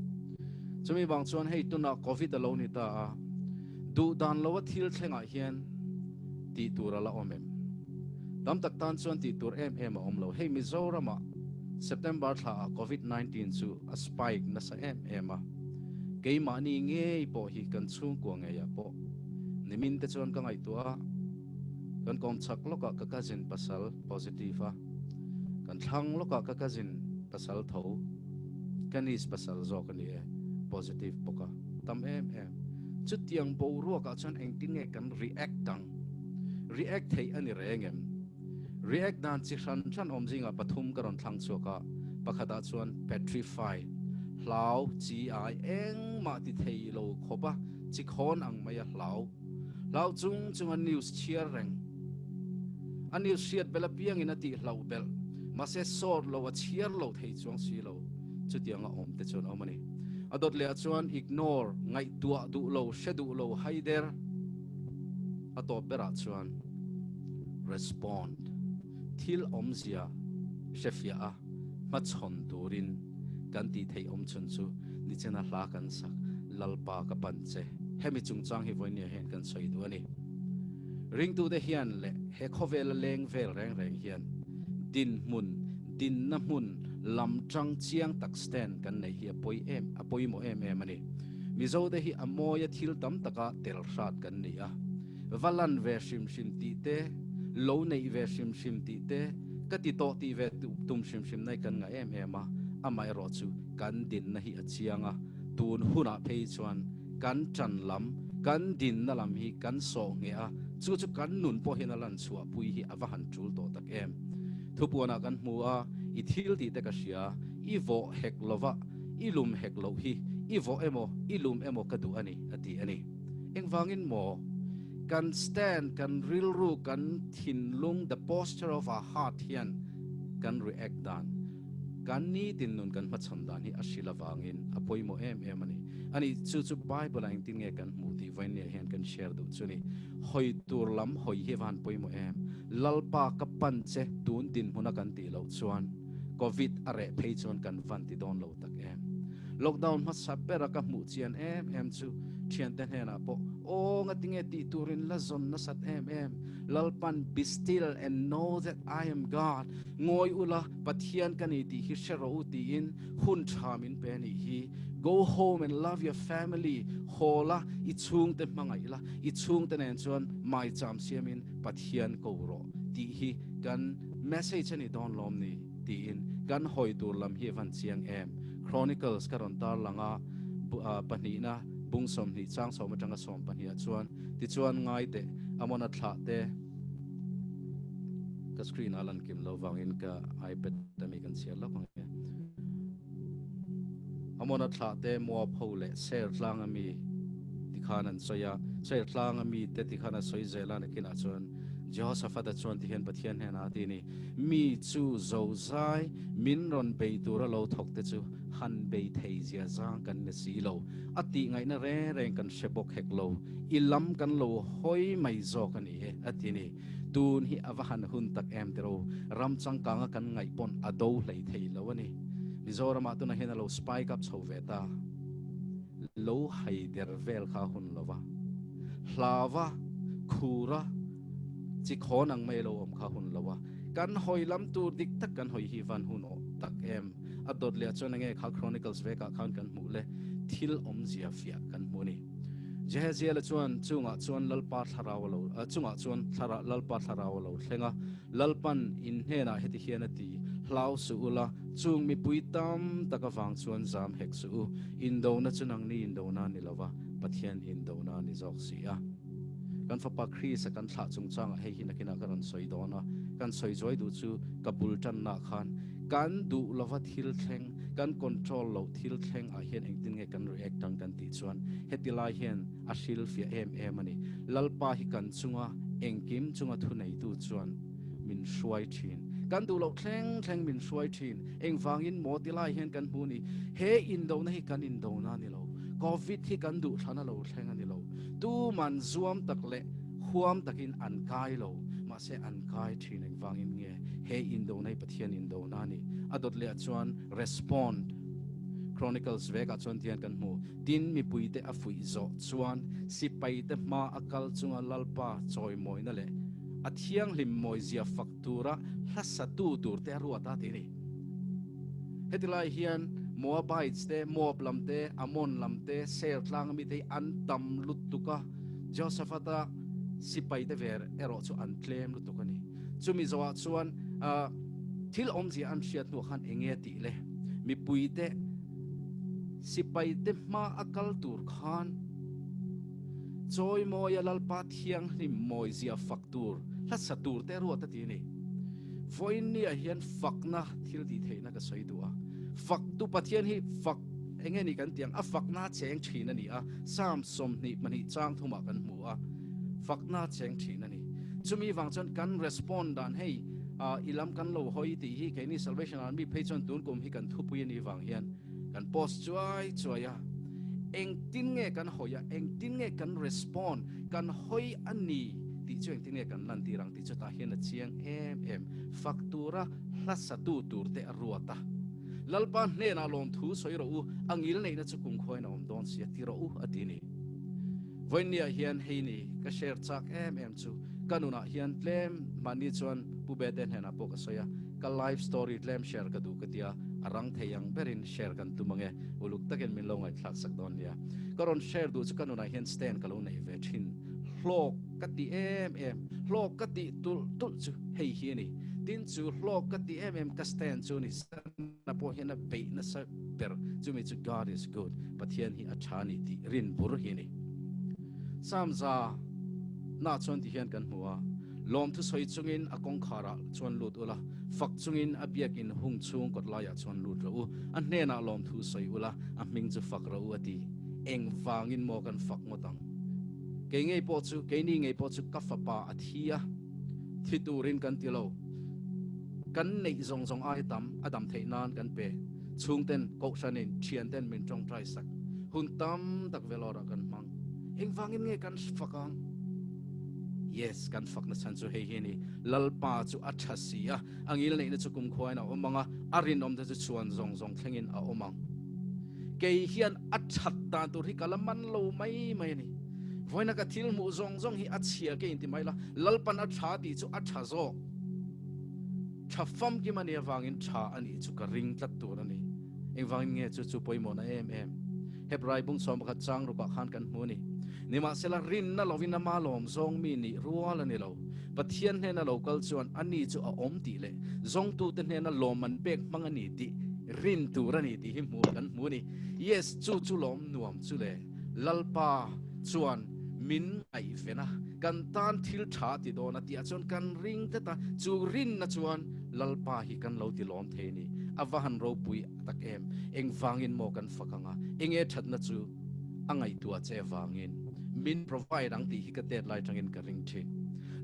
chumi wang chuan hei tuna covid alo ni ta du dan lo thil thlenga hian ti tur ala omem dam tak tan chuan ti tur em om lo hei Mizoram September tha covid-19 chu a spike na sa em a keima ni nge po hi kan chhungkua nge ya po nimin te chuan ka ngai tua kan kom chak loka ka cousin pasal positive a kan thlang loka ka cousin pasal tho kanis pasal zo kan ni positive poka tam em chu tiang bo ro ka chuan engtin nge kan react thei ani rengem react dan chi than om jinga pathum karon thlang choka pakhata chuan petrify hlau chi ai eng ma ti thei lo khopa chi khon ang maya hlau chung a news cheer reng a news shiat bela piang in ati hlau bel ma se sor lo a cheer lo thei chuang si lo chu tianga om te chon omani adot le chuan ignore ngai tua du lo shedu lo haider ato bera chuan respond thil omzia shefia a ma chon turin kan ti thei om chun chu ni chena hla kan sak lalpa ka panche hemi chungchang hi voinia hen kan soi du ani ring tu de hian le he khovel leng vel reng hian din na mun lam chang chiang tak stand kan nei hi apoi mo em ani Mizo de hi amoya thil tam taka tel hrat kan ni a valan ve shim ti te lo nei ve shim ti te kati to ti ve tum shim nai kan nga em a amai ro chu kan din na hi achianga tun huna phei chuan kan chan lam kan din na lam hi kan so nge a chu kan nun po hin alan chua pui hi awa han chul to tak em thu puana kan hmua I thil ti te ka sia I vo hek lova I lum hek lo hi I vo emo I lum emo ka du ani ati ani engwangin mo kan stand kan rilru kan thinlung the posture of our heart hian kan react dan kan ni tin nun kan macham dan hi ashila wangin apoi mo em ani chu bible ang tin nge kan mu ti vain ne hian kan share do chuni hoi tur lam hoi hi van poi mo em lalpa ka pan che tun tin huna kan ti lo chuan covid are phei chon kan van ti don lo tak em lockdown ma sapera ka mu chian em chu thian ten hena po o nga tinge ti turin la zon na sat em lalpan be still and know that I am God ngoi ula pathian kani ti hi shero ti in hun thamin pe ni hi go home and love your family hola I chung te mangai la I chung te nen chuan mai cham siamin pathian ko ro ti hi kan message ani don lom ni ti in kan hoi tur lam hi van chiang em Chronicles karon tar langa panina bung som ni chang som atanga som pania chuan ti chuan ngai te amona thla te ka screen alan kim lo wangin ka iPad tami kan share lo pang amona thla te mo phole share tlang ami ti khanan soya share tlang ami te ti khana soi zela na kina chuan Joseph da chuan ti hen pathian hen ati ni mi chu zo zai min ron be tur lo thok te chu han be thei zia zang kan ne si lo ati ngai na re reng kan shebok hek lo ilam kan lo hoi mai zo kan e ati ni tun hi awahan hun tak em tero ram chang kanga kan ngai pon ado lei thei lo ani Mizoram atu na hen lo spike up choveta lo hai der vel kha hun lova hlawa khura chỉ khó năng mày lâu kha hun lawa kan hoi lam tur dik tak kan hoi hi van hun o tak em adot le chon nge kha Chronicles ve ka khan kan mu le thil zia fia kan mu ni jehezia le chuan lalpa tharawalo chuan thara lalpa tharawalo thlenga lalpan in hena heti hianati hlau su ula chung mi puitam takawang chuan zam hek su indo na chunang ni indo na ni lawa pathian indo na ni jok sia kan fapa Christ kan thla chung chang hei hin akina kan soi dona kan soi joy du chu kabul tan na khan kan du lova thil thleng kan control lo thil thleng a hian engtin nge kan react tang kan ti chuan hetilai hian ashil fia em ani lalpa hi kan chunga engkim chunga thu nei tu chuan min hruai thin kan du lo thleng min hruai thin engwangin motilai hian kan hu ni he indo na hi kan indo na ni lo covid hi kan du thana lo thleng ani lo tu man zuam takle huam takin an kai lo ma se an kai thin engwangin nge he indo nei pathian indo na ni adot le chuan respond Chronicles veka chuan tian kan mu tin mi puite a fui zo chuan si pai te ma akal chunga lalpa choi moi na le athiang lim moi zia faktura hasa tu tur te ruata ti ni hetilai hian Moabites te Moab lamte Amon lamte ser tlang mi te an tam lutuka Josephata sipai te ver ero chu an claim lutukani chumi zawa chuan thil omji an hriat nu khan enge ti le mi puite sipai te ma akal tur khan choi moya lalpa thiang hlim moi zia faktur la satur te ro ta ti ni voin ni a hian fakna thil di theina ka soidua fak tu pathian hi fak enge ni kan tiang a fakna cheng thina ni a sam som ni mani chang thuma kan mu a fakna cheng thina ni chumi wangchon kan respond dan hey ilam kan lo hoi ti hi ke ni salvation army phechon tun kum hi kan thupui ni wang hian kan post chuaya eng tin nge kan hoya eng tin nge kan respond kan hoi ani ti chueng tin nge kan lan ti rang ti chu ta hian a chiang em faktura hlasatu turte ruata lalpa ne na lom thu soi ro angil nei na chu kum khoi na om don sia ti ro atini voinia hian heini ka share chak em chu kanuna hian tlem mani chuan pubeten hena po ka soya ka live story tlem share ka du ka tia arang theyang berin share kan tumange uluk taken min lo ngai thlak sak don lia karon share du chu kanuna hian stand ka lo nei ve thin hlok ka ti em hlok ka ti tul chu hei hi ni tin chu hlok ka ti em ka stand chu ni na po hian a be na sa per chu mi chu God is good pathian hi a thani ti rin bur hi ni samza na chon ti hian kan huwa lom thu soi chungin akong khara chuan lut ula fak chungin abiak in hung chung kot laya chuan lut ro an ne na lom thu soi ula a ming chu fak ro ati eng wangin mo kan fak motang ke ngei po chu ke ni ngei po chu ka fapa athia thiturin kan tilo kan neih zong zong ai tam adam theinan kan pe chungten ko shanin thianten min tong trai sak hun tam tak velora kan mang eng wangin nge kan fakang yes kan fakna san chu hei hini lalpa chu athasia angil nei na chu kum khwaina omanga arin om da chu chuan zong zong thlengin a omang ke hian athat ta tur hi kalaman lo mai ni voina ka thil mu zong zong hi achia ke inti maila lalpan atha ti chu atha zo thafam ki mania wangin tha ani chu ka ring tlat tur ani eng wangin nge chu chu poimona em hebrai bung som kha chang ru ka khan kan hmuni nima sela rin na lovina malom zong mi ni rual ani lo pathian he na local chuan ani chu a om ti le zong tu te he na loman bek mangani ti rin tu rani ti hi mu kan hmuni yes chu lom nuam chu le lalpa chuan min ai vena kan tan thil tha ti do na ti a chuan kan ring te ta chu rin na chuan lalpa hi kan lo ti lom the ni awahan ro pui tak em eng wangin mo kan fakanga enge that na chu angai tua che wangin min provide ang ti hi ka te lai tangin ka ring thin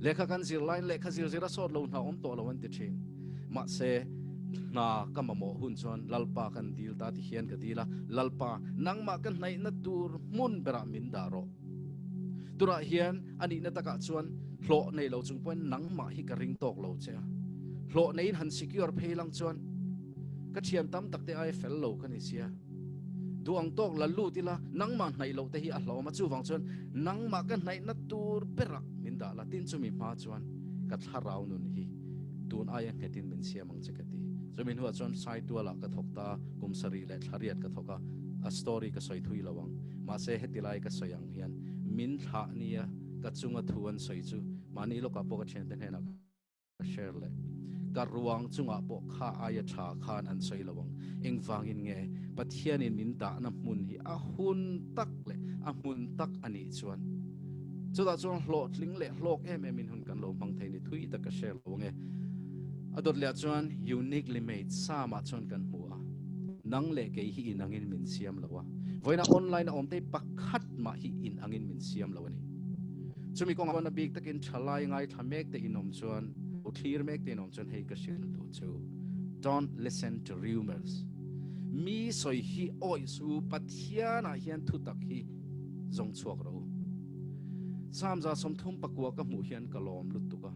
lekha kan zir line lekha zir zira sot lo na om to lo an ti thin ma se na kamamo hun chuan lalpa kan dil ta ti hian ka dila lalpa nangma kan nai na tur mun bera min daro tura hian ani na taka chuan hlo nei lo chung point nangma hi ka ring tok lo che hlo nei han secure pheilang chuan ka thiam tam takte ai fel lo kan isia duang tok la lu tila nangma nai lo te hi a hlo ma chu wang chuan nangma kan nai na tur bera min da la tin chu mi ma chuan ka tharau nun hi tun aya hetin min siamang chekati zomin huwa chuan sai tuala ka thokta kumsari le thariat ka thoka a story ka soi thui lawang ma se hetilai ka soyang hian min tha nia ka chunga thuan soi chu mani lo ka po ka chen ten hena ka share le ka ruang chunga po kha aya tha khan an soi lawang eng wangin nge pathian in min da na mun hi a hun tak le a mun tak ani chuan chuda chuan hlo tling le hlok em min hun kan lo mang thei ni thui ta ka share lawang e adot le chuan uniquely made sama chuan kan hua nang le ke hi inangin min siam lawa voina online om te pakhat ma hi in angin min siam lawani chumi kong awan big takin thalai ngai thamek te inom chuan uthir mek te inom chuan hei ka shil tu chu don't listen to rumors mi soi hi oi su pathiana hian thu tak hi zong chuak ro samza somthum pakwa ka mu hian kalom lutuka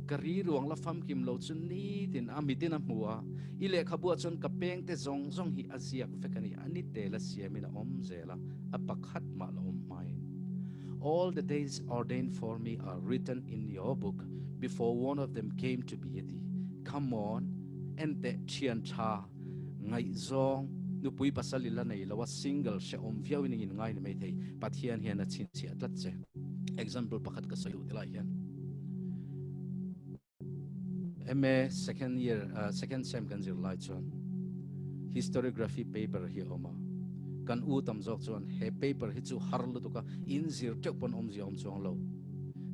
kari ruang la fam kim lo chun ni tin amitin a hmuwa ile khabua chun ka peng te zong zong hi aziak fekani ani te la siamina om zela apakhat ma lo mai all the days ordained for me are written in your book before one of them came to be yeti come on ente chian tha ngai zong nu pui pasalila nei lawa single she om viawin in ngai ni mai thei pathian hian a chin chi atlat che example pakhat ka sayu tila hian MA second sem kan zir lai chuan historiography paper hi oma kan u tam jok chuan he paper hi chu harlu tuka in zir tek pon om zi om chuang lo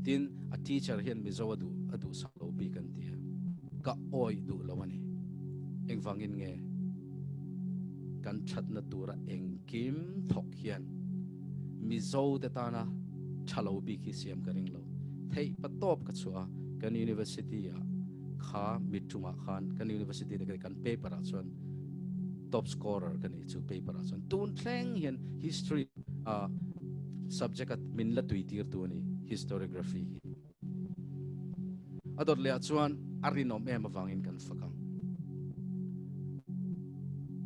tin a teacher hian Mizo adu sa lo bi kan tia ka oi du lawani eng wangin nge kan that na tura eng kim thok hian Mizo te tana thalo bi ki siam karing lo thei patop ka chua kan university ya kha mituma khan kan university de kan paper a chuan top scorer kan chu paper a chuan tun thleng hian history subject at min la tuitir tu ni historiography adot le chuan arinom em awangin kan fakang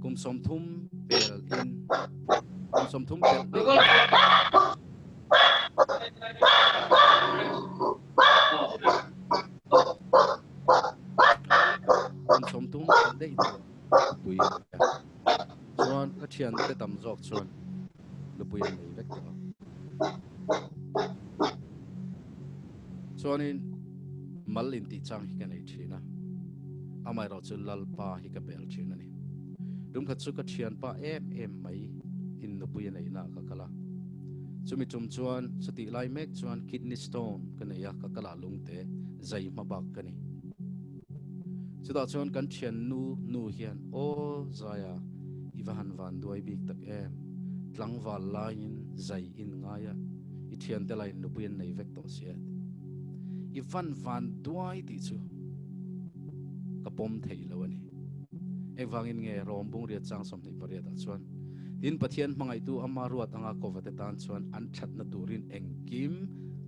kum som thum pel in kum som thum pel som tum dei tui chuan ka thian te tam jok chuan lupui nei vek ta chuanin mal in ti chang hi ka nei thina amai ro chu lalpa hi ka bel thina ni dum kha chu ka thian pa em mai in lupui nei na ka kala chumi chuan chuti lai mek chuan kidney stone kan ya ka kala lungte Zairemmawia kani chuda chuan kan thian nu hian o Zaia iwahan van duai bik tak em tlangwal lain zai in ngaya i thian te lai nupuin nei vek to siat i van duai ti chu kapom thei lo ani ewangin nge rombung ria chang som nei paria ta chuan din pathian mangai tu ama ruat anga kovate tan chuan an that na turin engkim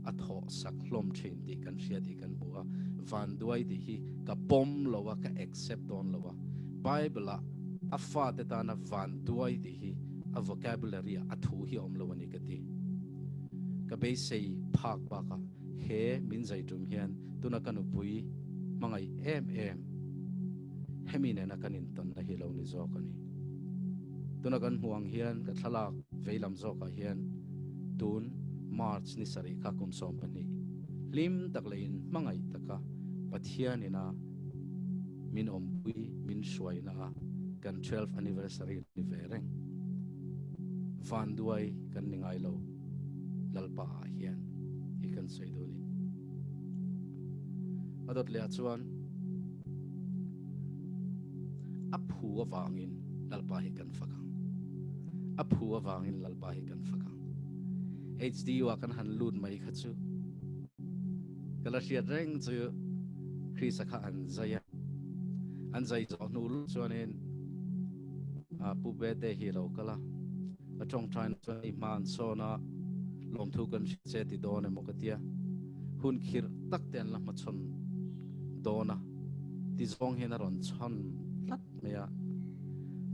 a tho sak hlom thin ti kan hria ti kan bua van duai ti hi kapom lowa ka accept don lowa bible a fa te ta na van duai ti hi a vocabulary a thu hi om lo ani ka ti ka be sei phak ba ka he min zai tum hian tuna kanu pui mangai em hemine na kanin ton na hi lo ni zo kani tuna kan huang hian ka thalak veilam zo ka hian tun march ni sari ka kum som pani lim tak lein mangai taka pathian ina min om pui min shuai na kan 12th anniversary ni vereng van duai kan ningai lo lalpa hian i kan sei do ni adot le chuan aphu awangin lalpa hi kan fakang aphu awangin lalpa hi kan fakang HD wa kan han lut mai khachu kala sia reng chu Christ-a kha an zai zo nu chuanin a pu be te hi lo kala a tong tran chuan hman sona lom thu kan che ti don e mokatia hun khir tak ten la ma chon dona ti zong hen ron chon lat meya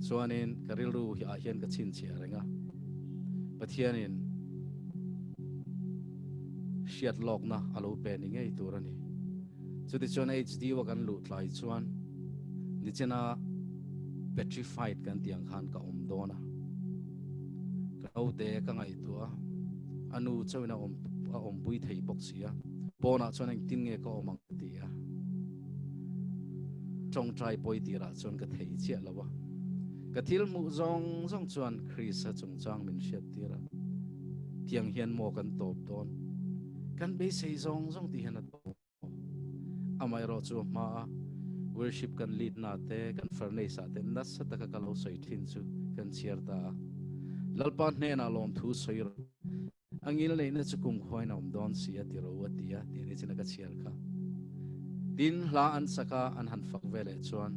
chuanin karil ru hi a hian ka chin chia renga pathianin shiat lok na alo pe ni ngei turani chuti chuan HD wa kan lu tlai chuan ni chena petrified kan tiang khan ka dona ka aude ka ngai tua anu chawina pui thei boxia pona chuan ang tin nge ka omang tia trong trai poi tira chuan ka thei chia lawa ka thil mu zong chuan Christ-a chungchang min hriat tira tiang hian mo kan top don kan be sei zong ti hian a to amai ro chu ma worship kan lead na te kan furnace ate nas ta ka lo soi thin chu kan chiar ta lalpa hne na lom thu soi angil nei na chukum khoi na don sia ti ro atia ti ni china ka chiar kha din hla an saka an han fak vele chuan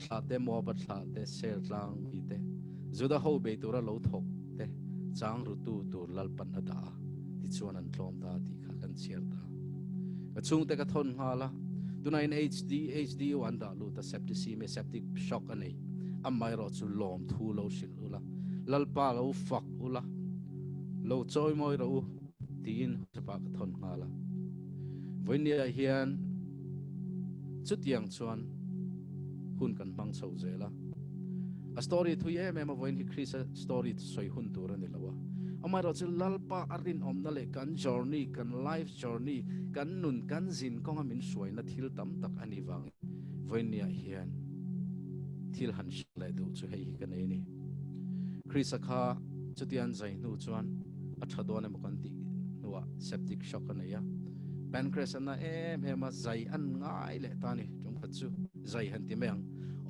thla te mo ba thla te sel tlang mi te zuda ho be tura lo thok te chang ru tu tur lalpan ada ti chuan an tlom ta ti kha kan chiar ta ka chung te ka thon hala tuna in HD wan da lu ta septic me septic shock ani amai ro chu lom thu lo sil ula lalpa lo fak ula lo choi moi ro tin chapa ka thon hala voinia hian chutiang chuan hun kan mang chho zela a story thu ye me ma voin hi Christ story soi hun tur ani lawa amai ro chu lalpa arin om na le kan journey kan life journey kan nun kan zin kong amin suai na thil tam tak ani wang voinia hian thil han shle du chu hei kan nei ni Christ-a kha chutian zai nu chuan a thadone mo kan ti nuwa septic shock anaya pancreas na a zai an ngai le ta ni tum khachu zai han ti meng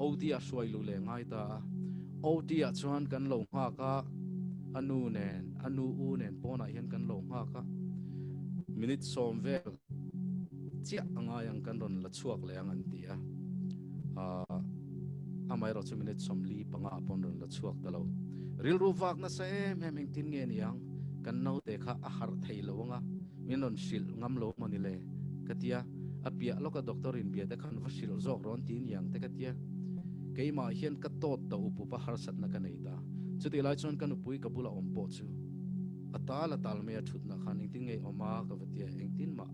odi a suai lu le ngai ta odi a chuan kan lo ha ka anu u nen pona hian kan lo ha ka minute som vel chia anga yang kan ron la chuak le ang an tia amai ro chu minute som li panga pon ron la chuak ta lo ril ru wak na se em tin nge ni yang kan no te kha a har thei lo nga min ron sil ngam lo mani le katia apia lo ka doctor in bia te khan va sil zok ron tin yang te katia keima hian ka tot ta upu pa har sat na ka nei ta chuti lai chon kan upui ka bula om po chu atala tal me thut na khan ing tin nge oma ka vatia eng tin ma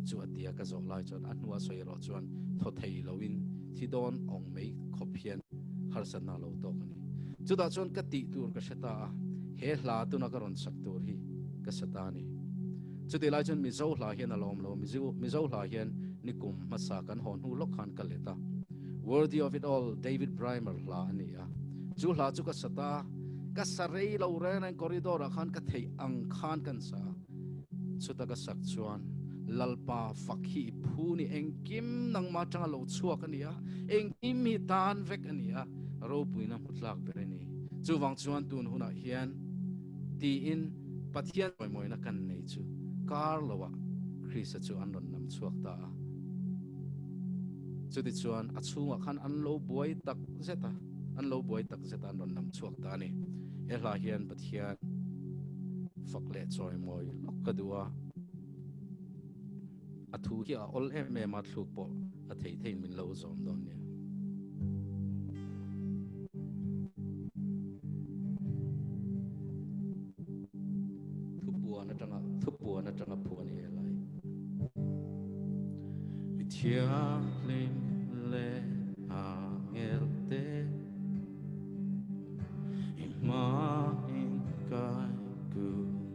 chu atia ka zok lai chon anwa soi ro chuan tho thei loin thidon ong mei khophian har sat na lo to kani chuda chon ka ti tur ka shata he hla tu na ka ron sak tur hi ka sata ni chuti lai chon Mizo hla hian alom lo Mizo hla hian nikum masa kan hon hu lok khan ka leta worthy of it all David Primer hla ani a chu hla chu ka sata ka sarei lo re nan corridor khan ka thei ang khan kan sa chuta ka sak chuan lalpa fakhi phuni engkim nang ma tanga lo chuak ania engkim hi tan vek ania ro puina mutlak bereni chuwang chuan tun huna hian ti in pathian moi na kan nei chu kar lowa Christ-a chu an ron nam chuak ta chuti chuan a chunga khan an lo buai tak zeta an lo buai tak zeta an ron nam chuak ta ni hla hian pathian fakle choi moi lokadua a thu hi a ol em em a thluk po a thei thei min lo zom don ni thupua na tanga phuah ni lai Thia lim le a ngel te ma in kai ku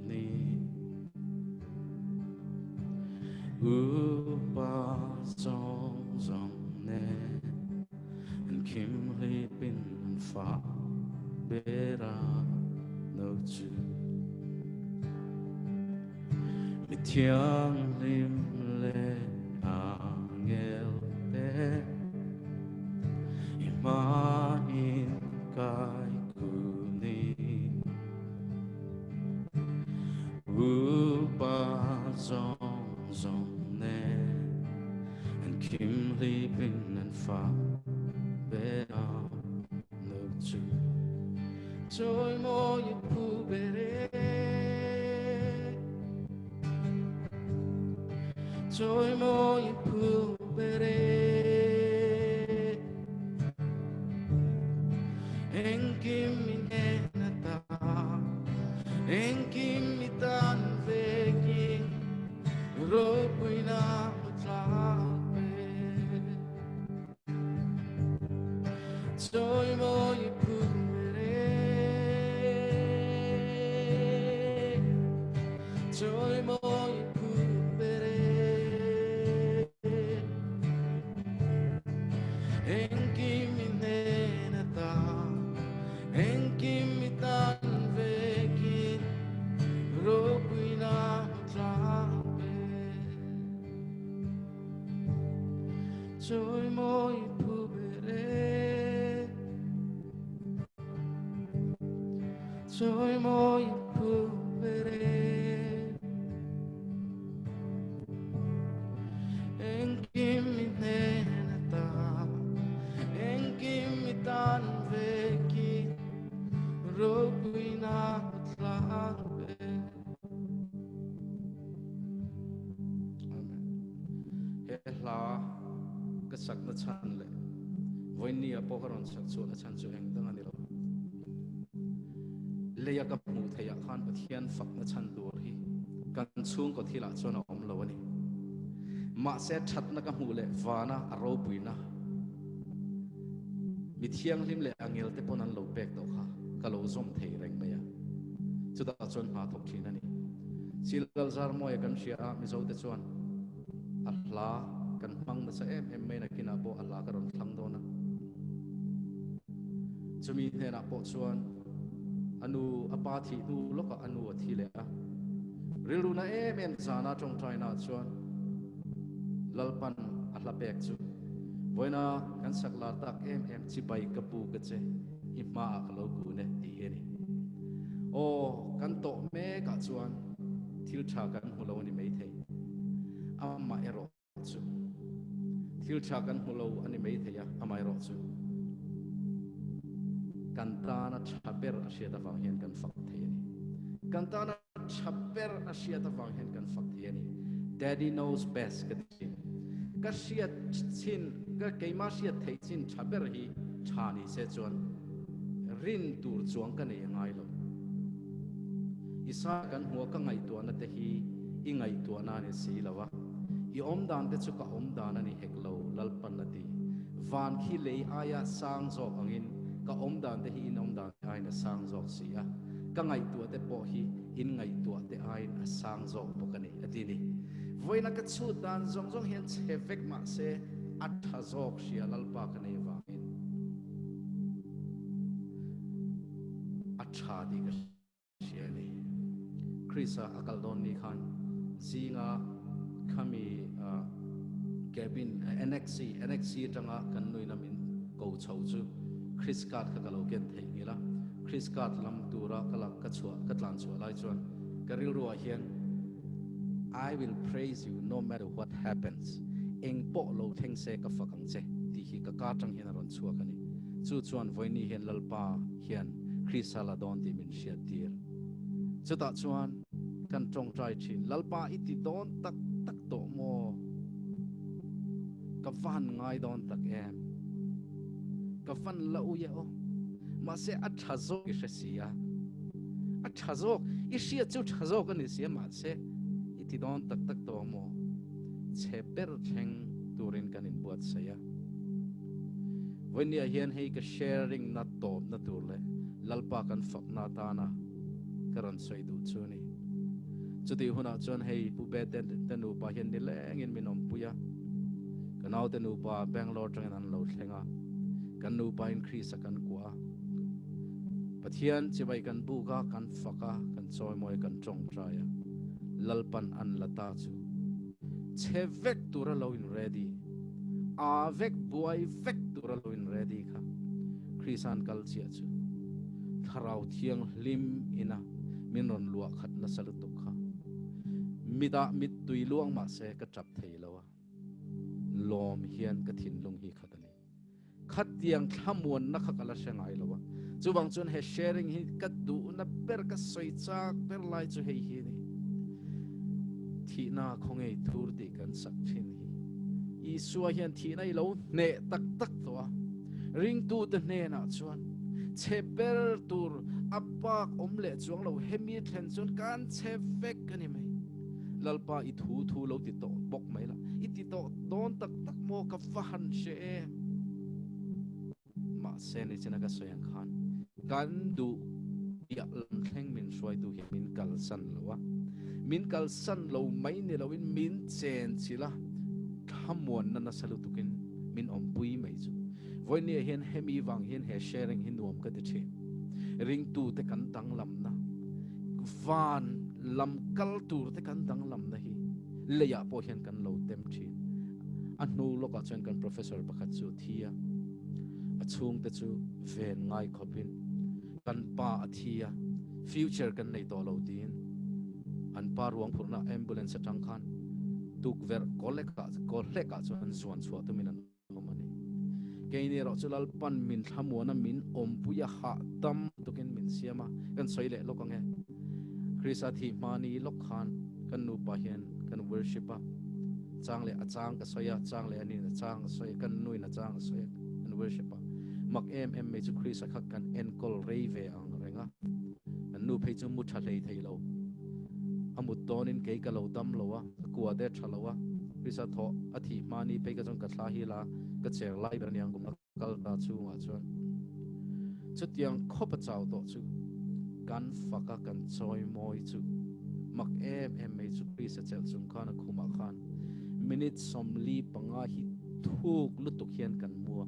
ni u pa song song ne and kim li bin fa bera no chu mi thiang lim le a ngel te ma in kai ku ni u pa song song ne and kim li bin and fa bera no chu Joy mo ye pu bere Joy mo ye pu bere Enkim min enata Enkim mitan veking Ropuina mutlape Joy mo ye pu Joy mo ye pu bere Enkim minenata Enkim mitan vekin Ropuina mutlape Joy mo ye pu bere Joy mo ye pu bere Enkim minenata Enkim mitan veki Ropuina mutlape Amen Hela kasak na chan le voini apo karon sak chu na chan chu eng dang ani lo leya ka mu theya khan pathian fakna chan dur hi kan chung ko thila chona om lo ani ma se that na ka mu le wana aro puina mi thiang lim le angel te ponan lo pek to kha ka lo zom thei reng maya chuta chon ma thok thin ani silal zar moi kan sia Mizo te chon atla kan mang na sa em me na kinabo Allah karon thlang do na chumi he na po chuan anu apa thi nu loka anu thi le a rilu na em zana tong trai na chuan lalpan atla pek chu voina kan sakla tak em chi bai kapu ka che ima ka lo ku ne ti he ni o kan to me ka chuan thil tha kan hulo ni mai thei amma ero chu thil tha kan hulo ani mai theya amai ro chu kantana chaper asia ta wang hian kan fak thei ni kantana chaper asia ta wang hian kan fak thei ni daddy knows best ka tin ka sia chin ka keima sia thei chin chaper hi thani se chuan rin tur chuang ka nei ngai lo isa kan huwa ka ngai tu na te hi i ngai tu na ne si lawa i om dan te chu ka om dan ani heklo lalpan na ti van khi lei aya sang zo angin ka om dan te hi in om dan ai na sang zo sia ka ngai tu te po hi in ngai tu te ai na sang zo po ka ni atini voina ka chu dan zong zong hian chevek ma se atha zok sia lalpa ka nei wa in cha di ka sia ni Christ-a akal don ni khan zinga kami cabin NXC tanga kan nui namin ko chau chu Christ card ka kalo ken thei ngila Christ card lam tura kala ka chua ka tlan chua lai chuan karil ruwa hian I will praise you no matter what happens eng po lo theng se ka fakang che ti hi ka ka tang hian ron chua kani chu chuan voini hian lalpa hian Christ ala don ti min sia tir chuta chuan kan tong trai thin lalpa iti don tak tak to mo ka van ngai don tak em ka van la u ya o ma se a thazo ki sia a thazo i sia chu thazo ka ni sia ma se iti don tak tak to mo che per theng turin kan in buat saya when ya hian hei ka sharing na top na tur le lalpa kan fakna ta na karan soi du chu ni chuti huna chon hei pu be ten nu pa hian ni leng in minom puya kanau te nu pa Bangalore tang an lo thlenga kan nu pa increase kan kwa pathian chibai kan bu ka kan faka kan choi moi kan chong traya lalpan an lata chu chevek tura lo in ready a vek buai vek tura lo in ready kha Christian culture chu tharau thiang lim ina minon lua khat na salutuk kha mida mit tui luang ma se ka chap thei lawa lom hian ka thin lung hi khatani khat tiang thamuan na khakala sengai lawa chuwang chun he sharing hi ka du na per ka soi chak per lai chu hei hi ni thi na khongei thur ti kan sak thin hi I suwa hian thi nai lo ne tak tak to ring tu te ne na chuan cheper tur apak omle chuang lo hemi thlen chun kan chevek ani mai lalpa I thu lo ti to bok mai la I ti to don tak tak mo ka fahan she ma se ni china ka soyang khan kan du ya lam thleng min suai tu hi min kal san lowa min kal san lo mai ni lo in min chen chila thamuan na na salutukin min ompui mai chu voini hian hemi wang hian he sharing hin nuam ka ti thin ring tu te kan tang lam na van lam kal tur te kan dang lam na hi leya po hian kan lo tem thin anu loka chen kan professor pakhat chu thia achung te chu ven ngai khopin kan pa athia future kan nei to lo din an pa ruang phurna ambulance atang khan tuk ver koleka chu an zuan chua tu min an omani keini ro chulal pan min thamuana min ompuya ha tam tukin min siama kan soile lokange Christ-a thih mani lok khan kan nu pa hian kan worshipa changle achang ka soya changle ani na chang soya kan nui na chang soya kan worshipa mak em me chu Christ-a khak kan enkawl rei ve ang renga an nu phei chu mutha lei thei lo amut tonin ke ka lo dam lowa kwa de thalawa Christ-a tho athi mani pe ka jong ka thla hi la ka cher lai ber niang gum kal ta chu nga chuan chutiang khopa chaw to chu kan faka kan choi moi chu mak em me chu Christ-a chel chung khan khuma khan minute somli panga hi thuk lutuk hian kan mua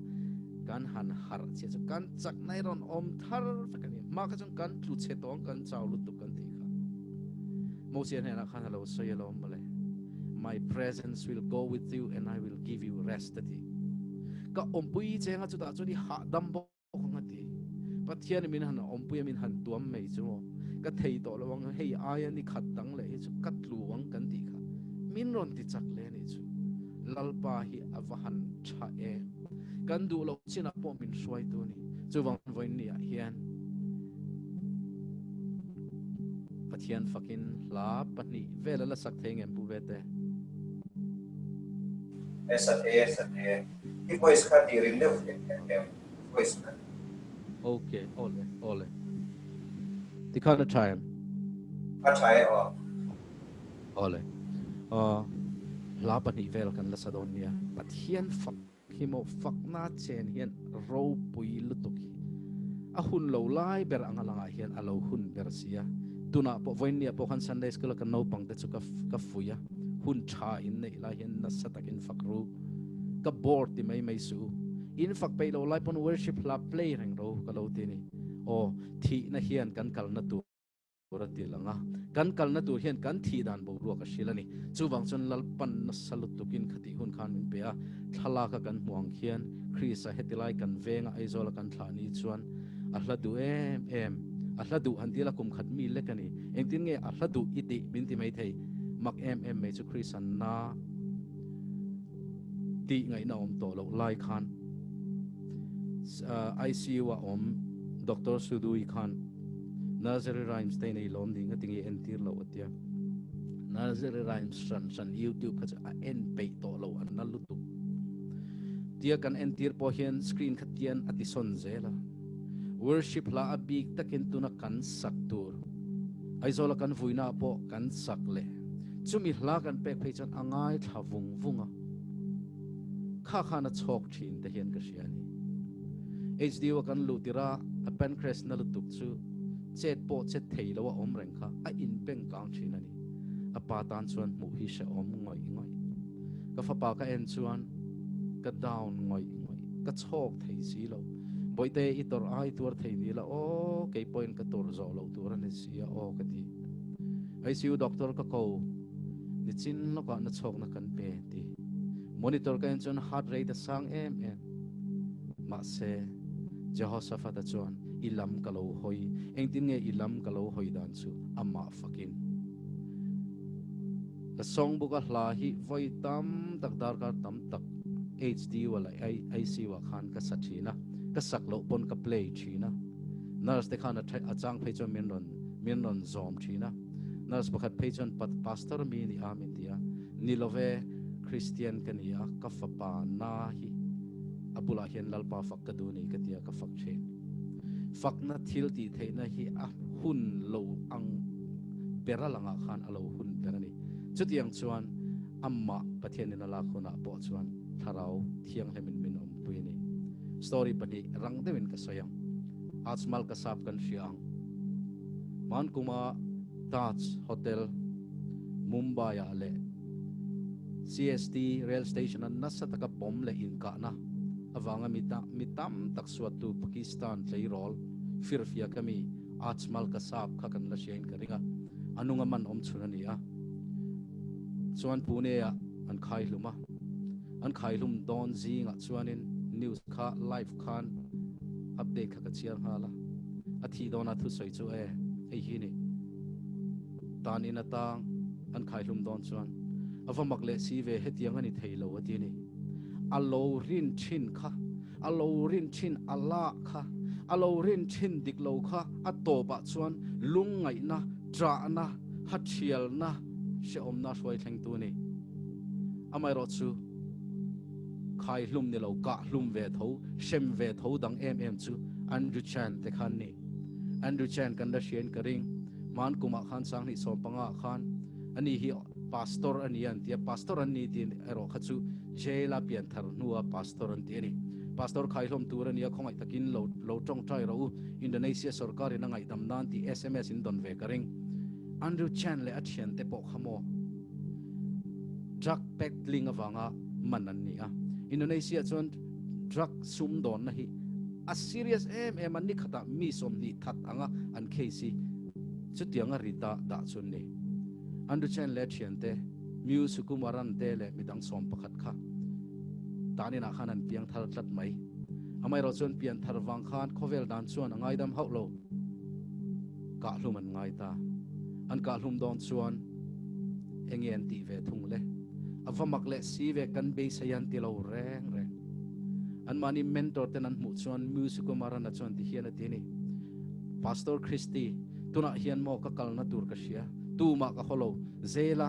kan han har che chu kan chak nai ron om thar fakani ma ka chung kan tlu che tong kan chaw lutuk kan ti kha mo sian hena khan lo so yelo male my presence will go with you and I will give you rest ti ka ompui chenga chu ta chu ni ha dam bo ngati pathian min han ompui min han tuam mei chu ka thei to lawang hei aya ni khat dang le chu kat luwang kan ti kha min ron ti chak le ni chu lalpa hi avahan tha e kan du lo china po min suai tu ni chuwang voin ni a hian pathian fakin la pani vela la sak theng em pu vete Esat I voice ka di rin le voice na okay ole the kind of time a chai o ole la pani vel kan la sadonia pathian fak himo fakna chen hian ro pui lutuki a hun lo lai ber angalanga hian alo hun ber sia tuna po voinia po kan Sunday school kan no pang te chu ka fuya hun tha in nei la hian na satakin fakru ka board ti mai su in fak pe lo lai pon worship la play reng ro ka lo ti ni o thih na hian kan kalna tur tilanga kan kalna tur hian kan thih dan bo ruak a shilani chuwang chon lalpan na salutukin khati hun khan min pe a thalaka kan muang khian Christ-a hetilai kan venga aizola kan thlani chuan a hladu em a hladu antila kum khat mi lekani engtin nge a hladu iti binti mai thei mak em mai chu Christ-a na ti ngai na om to lo lai khan ICU wa om Dr. Sudui khan Nursery rhymes tay nei lom ding atingi entir lo atia Nursery rhymes san YouTube kha a en pe to lo an nalutu tia kan entir po hian screen khatian ati son zela worship la abik takin tuna kan saktur aizola kan vuina po kan sakle chumi hla kan pek phechan angai thavung vunga kha khana chok thin te hian ka siani HD wa kan lutira a pancreas na lutuk chu chet po chet thei lo om reng kha a in peng kang thin ani a pa tan chuan mu hi se om ngoi ka fapa ka en chuan ka down ngoi ka chok thei si lo boite itor ai tur thei ni la o ke point ka tor zo lo tur ani sia o ka ti ICU doctor ka ko ni chin lo ka na chok na kan pe ti monitor ka en chuan heart rate sang em ma se Jehoshaphat chuan ilam kalo hoi engtin nge ilam kalo hoi dan chu ama fakin the song book hla hi voi tam tak dar kar tam tak HD wala IC wa khan ka sathina ka saklo pon ka play thina nurse te khan a chang phei chon min ron zom thina nurse pakhat phei chon pastor mi ni amin dia nilove Christian kania ka fapa na hi apula hian lalpa fakka du nei ka tia ka fak chen fakna thil ti theina hi a hun lo ang beralanga khan alo hun berani chutiang chuan amma pathian in ala khona po chuan tharau thiang hemin min om puini story pani rang demin ka soyang atsmal ka sap kan siang man kuma Taj Hotel Mumbai ale CST rail station an nasa taka bom le in ka na awanga mitam taksuatu Pakistan leirol firfia kami atsmal ka sap kha kan la sian ka ringa anunga man om chunani a chuan pune a an khai lum don zinga chuanin news kha live khan update kha ka chiar hala athi dona thu soi chu ei hi ni tan in atang an khai lum don chuan avamak le si ve hetiang ani theilo atini alo rin chin kha alo rin chin ala kha alo rin chin diklo kha atoba chuan lungai na tra na hathial na she om na swai thleng tu ni amai ro chu khai hlum ni lo ka hlum ve tho shem ve tho dang em chu Andrew Chan te khan ni Andrew Chan kan da shen ka ring man kuma khan sang ni som panga khan ani hi pastor ani an tia pastor ani tin ero khachu jela pian thar nuwa pastor an ti ni pastor khai hlom tur ani khongai takin lo tong trai ro Indonesia sarkar in ngai dam nan ti SMS in don ve ka ring Andrew Chan le athian te po khamo drug peddling awanga manan ni a Indonesia chon drug sum don na hi a serious em an ni khata mi som ni that anga an khesi chutianga rita da chun ni Andrew Chan le thian te miu sukumaran te le midang som pakhat kha tani na khanan piang thar tlat mai amai ro chon pian thar wang khan khovel dan chuan angai dam haulo ka hlum an ngai ta an ka hlum don chuan engien ti ve thung le avamak le si ve kan be sayan ti lo reng an mani mentor ten an mu chuan music maran chuan ti hian atini pastor Christy tuna hian mo ka kalna tur ka sia tu ma ka holo zela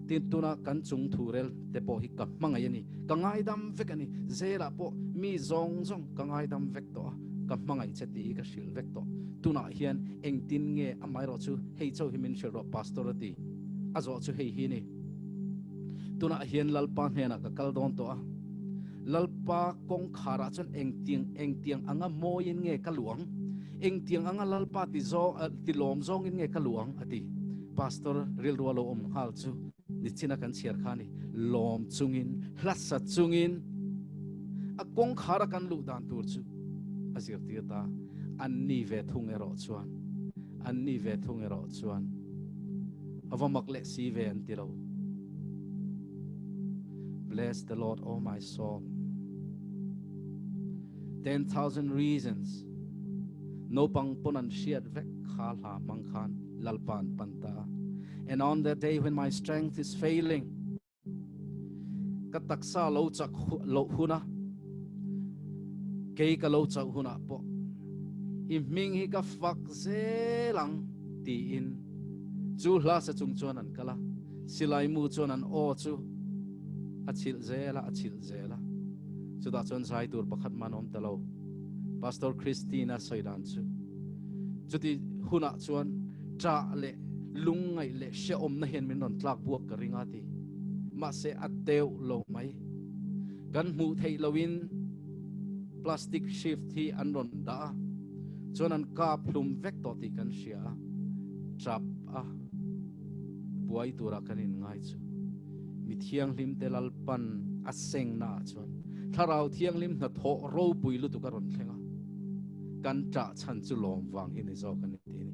tin tuna kan chung thurel te po hi ka mangai ani ka ngai dam vek ani zela po mi zong ka ngai dam vek to ka mangai cheti ka sil vek to tuna hian engtin nge amai ro chu hei chau himin shero pastor ati azo chu hei hi ni tuna hian lalpa hena ka kal don to a lalpa kong khara chon engtiang anga moin nge kaluang engtiang anga lalpa ti lom zong in nge kaluang ati pastor ril rualo om hal chu ni china kan chiar khani lom chungin hlasa chungin a kong khara kan lu dan tur chu azir tia ta an ni ve thung ero chuan an ni ve thung ero chuan avamak le si ve an tiro. Bless the Lord, oh my soul. 10,000 reasons no pang ponan shiat vek khala mangkhan lalpan panta. And on that day when my strength is failing, kataksa lo chak lo huna kei ka lo chak huna po iming hi ka fak zelang ti in chu hla sa chung chuan an kala silai mu chuan an o chu achil zela chu da chuan sai tur pakhat manom talo Pastor Christina soidan chu chuti huna chuan tra le lungai le she om na hen min non tlak buak ka ringa ti ma se ateu lo mai kan mu thei lowin plastic shift hi an ron da chuan an kap hlum vek to ti kan sia trap a buai tura kanin ngai chu mi thiang lim telal pan aseng na chuan tharau thiang lim na tho ro pui lu tu ka ron thlenga kan tra chan chu lom wang hi ni zo kan ti ni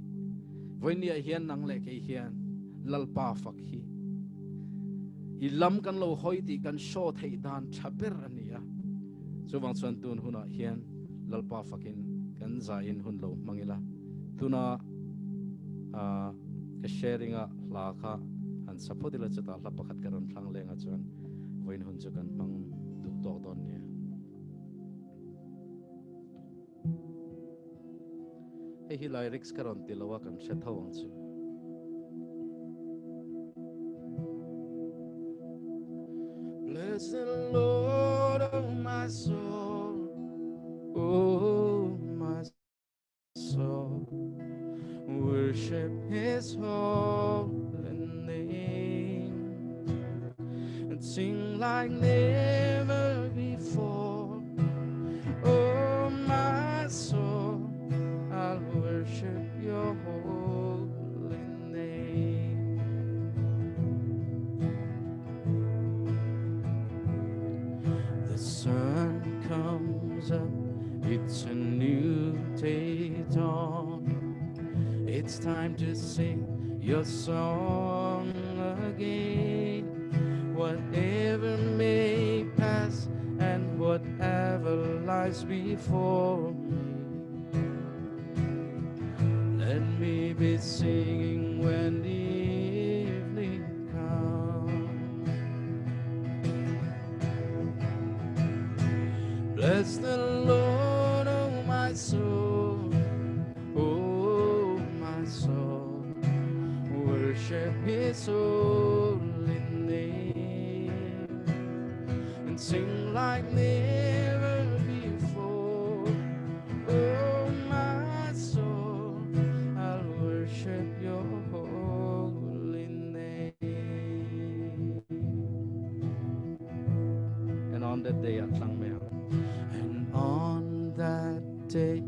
voinia hian nang le ke hian lalpa fak hi i lam kan lo hoi ti kan show thei dan thaber ania chuwang chuan tun huna hian lalpa fakin kan zain hun lo mangila tuna ka sharing a la kha an sapodila chata la pakhat karon thlang lenga chuan voin hun chu kan mang du to don nia hi lyrics karon tilawa kan sethawang chu. Bless the Lord, oh my soul, oh my soul, worship His holy name, and sing like never before. Oh my soul, I'll worship Your holy name. The sun comes up, it's a new day dawn. It's time to sing Your song again. Whatever may pass and whatever lies before me, let me be singing when the evening comes. Bless the Lord, oh my soul, oh my soul, worship His holy name, and sing like never before. Oh my soul, I'll worship Your holy name. And on that day at Langmea, and on that day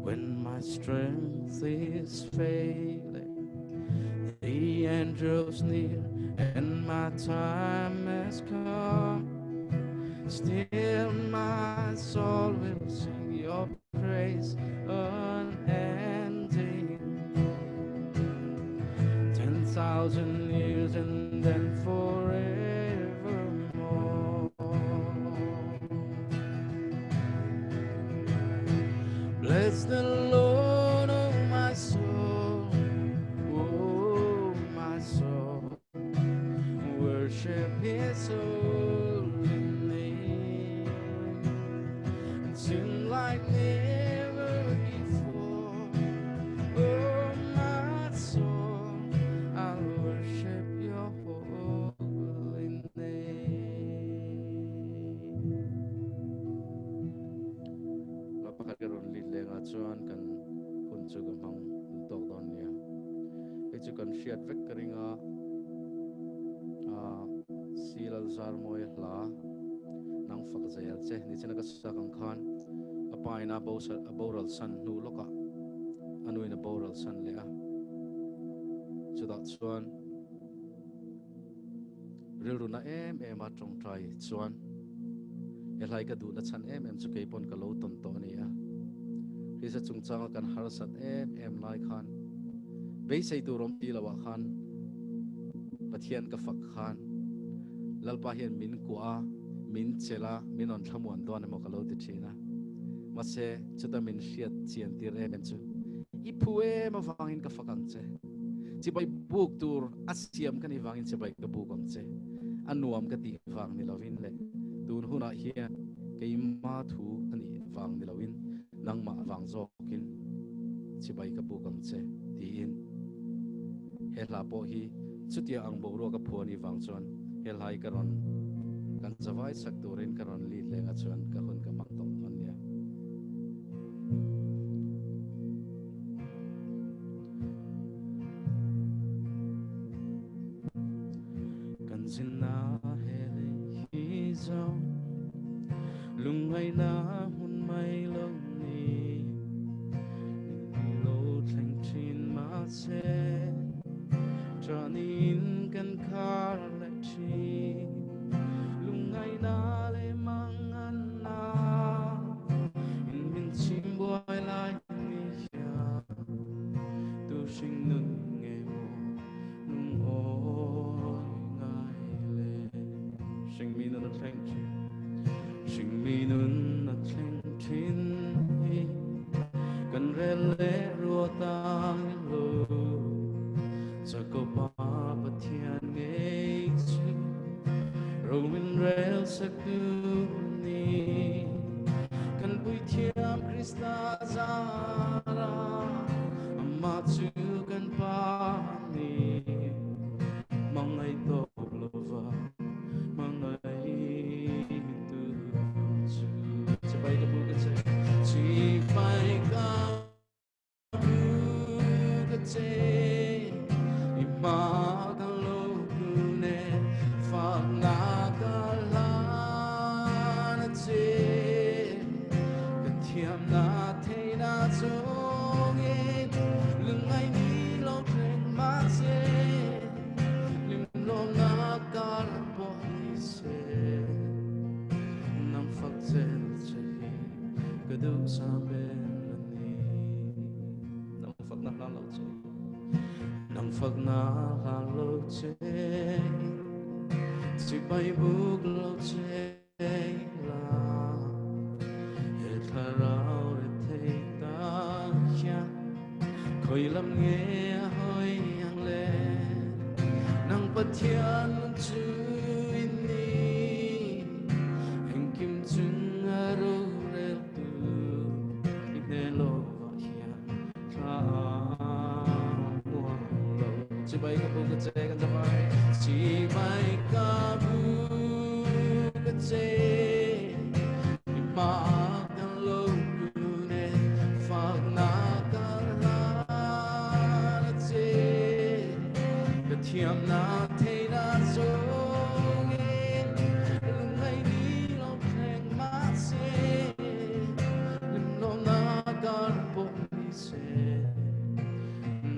when my strength is failing, the end draws near and my time has come, still my soul will sing Your praise unending. 10,000 years and then forevermore. Bless the Lord, oh my soul, oh my soul, worship His holy name, and sing like never before. Oh my soul, I'll worship Your holy name. Lapakaron lilenga chuan kan hunchu gamang tok don nia echu kan shiat vek karinga silal zar moi hla nang fak zayal che ni chena ka sa kan khan apaina boral san nu loka anuina boral san le a chuda chuan rilruna em a tong trai chuan elai ka du na chan em chu keipon ka lo ton to ni a bisa chungchang kan harsat em lai khan be sei tu rom ti lawa khan pathian ka fak khan lalpa hian min kwa min chela min on thamuan don mo kalo ti thina mase chuta min hriat chian tir em chu I phue ma wangin ka fakang che chi bai buk tur asiam kan I wangin che bai ka bukam che anuam ka ti wang ni lovin le tun huna hian ke ma thu ani wang ni lovin nang ma wang zokin chi bai ka bukam che ti in hela po hi chutia ang bo ro ka phuani wang chon helai karon kan zawai sak turin karon li lenga chuan ka hun ka mak tom non ya kan sinna hele hi zo lungai na hun mai lo ni lo thleng chin ma se tranin kan khar le chi lungai na le mangan na in min chim boy lai ni ya tu sing nun nge mo nung oi ngai le sing mi nun thleng chi sing mi nun na thleng chin hi kan rel le ro tang lo Zairemmawia Pachuau ngay chi Roman rail sa kuni kan bui thiam Christ-a Zaia amatsu kan pa ni mangai to lova mangai tu su sabai ka bu ka che chi pai ka bu ka che Magalogune fakna kalanate katiam na te na zonge lungai ni lo tren mase lim lo na karpo se nam fakzel che kadu sameni nam fakna la lo che Nang fakna lo che si bai buk lo che la he tharau re thei ta kya khoi lam nge hoi yang le nang pathian chu in ni heng kim chung aro re tu ne lo hian tha chỉ bay ka bu ka che kan zawai chỉ bay ka bu ka che ma kan lo ne fakna ka la che ka thiam na the na so nge lungai ni lo theng ma se lim lo na ka po ni se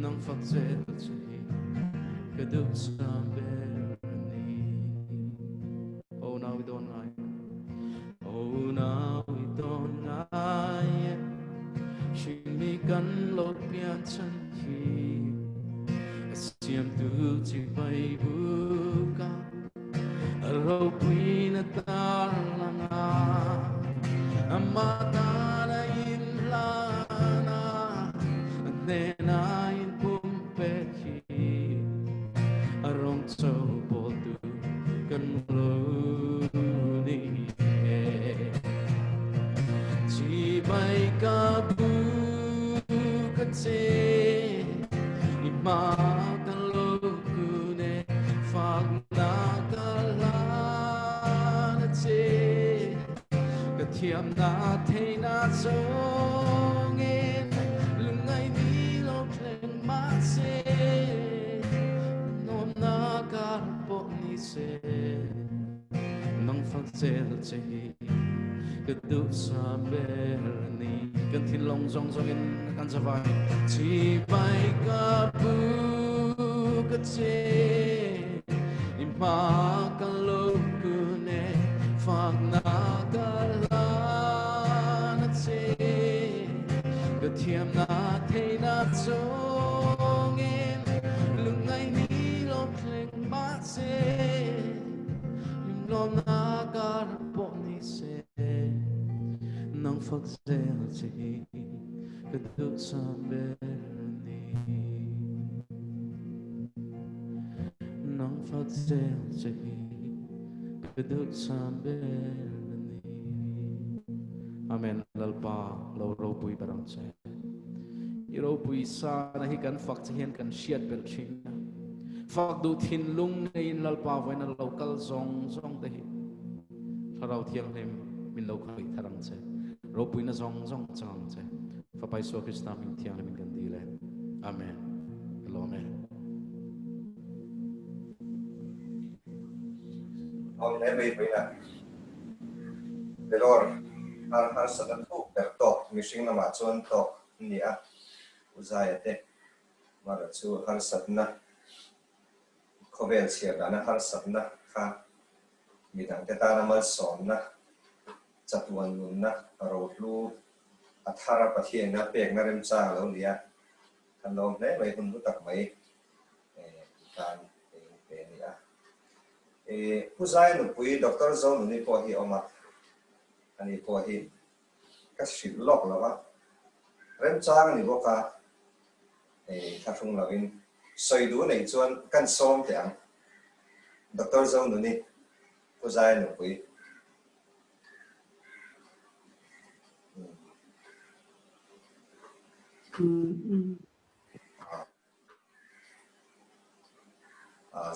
nang fak che Kaduk samberni Oh now we don't lie Oh now we don't lie Shimi kan lo pian chan hi Siam tu chi bai buka Ro puina tar langa Amata na in lana Nena in pumpe hi Arong so botu kan lo ni chi bai ka bu ka che ma kan lo ku ne fakna ka la na che ka thiam na the na so nge lungai ni lo thleng ma se se nang phật zel che cái du sa berni kan thin long zong zong in kan zawai chi bai ka bu ka che ima kan lo ku ne fakna ka la na che ka thiam na thei na chong em lung ngay mi lo kleng ba se lim lo na gar po ni se nang phật zel chi cái đức sam bên ni nang phật zel chi cái đức sam bên ni amen lalpa lo ro pui barang che iro pui sa na hi kan fak che hian kan shiat bel thin fak du thin lung nei lalpa voina local zong zong te hi tharau thiang hem min lo khai tharang che ro pui na zong zong chang che fa pai so krista min thiang min kan di le amen lo amen ông này bây giờ Vellore har sadan thu per to mishing na ma chuan to ni a Zaia te mara chu har satna khovel chia dana har satna kha midang te ta na mal som na Chatuan nun na ro lu athara Pathian na pek na rem cha lo lia kan lo ne mai hun tu tak mai kan pe ni a Puzai no pui doctor zo ni po hi oma ani po hi ka shit lok lawa rem chang ni boka tha thung lawin soi du nei chuan kan som te ang doctor zo no ni Puzai no pui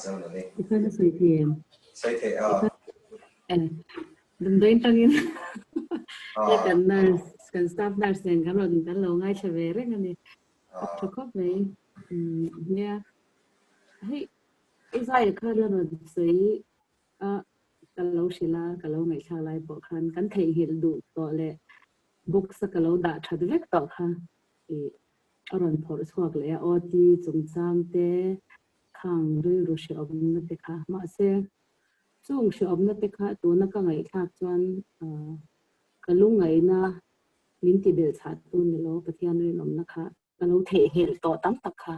zo no ni Ikan sai the đừng đến tangin ya kan nurse kan staff nurse yang kan lo ngai chavere ngani chokop nei ya hey izai khala no sei kalau sila kalau ngai cha lai bo khan kan thei hil du to le book sa kalau da thad vek to kha aron phor swak le oti chungchang te khang ru she ob na te kha ma se chung she ob na te kha tu na ka ngai thak chuan kalung ngai na min ti bel chat tu ni lo pathian ri nom na kha kalau thei hil to tam tak kha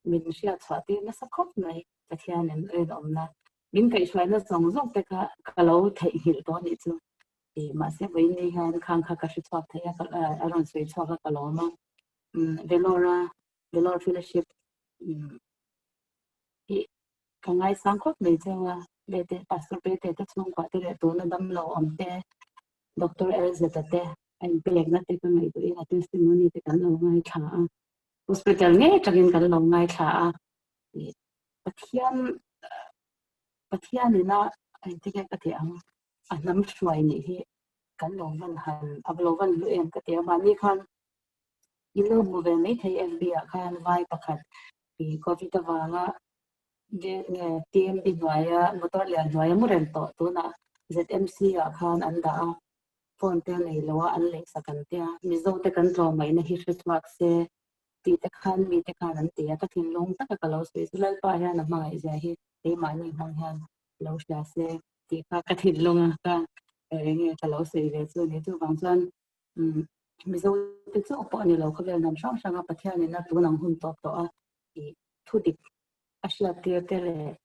min sia chhati na sakhop nai pathian en ri nom na min kai shwai na zong zong te kha kalau thei hil to ni chu ma se vai ni han khang kha ka shi chhak thaya ka aron sui chhak ka lo ma Vellore fellowship kangai sangkhop nei chawa bete pastor bete ta chhungkua te re to na dam lo om te doctor elzeta te ai bek na te ka ngai tu ina testimony te kan lo ngai tha hospital nge tagin kan lo ngai tha pathian ni na ai te ka te ang anam shwai ni hi kan lo van han ablo van lu em ka te ma ni khan ilo mu ve mai thei fb a khan vai pakhat pi covid wala de team di noya motor lian noya muren to na ZMC a khan anda phone te nei lowa an le sakan te mizo te kan tro mai na hi hretu se ti te khan mi te khan an te ta thin long ta ka lo space lal pa ya na mai ja hi te ma ni hong han lo sha se ti ka thin long ka nge ka lo se ve chu ni chu bang chan mizo te chu po ni lo khavel nam sang sang a pathian ni na tu nang hun top to a ti thu dik asla te le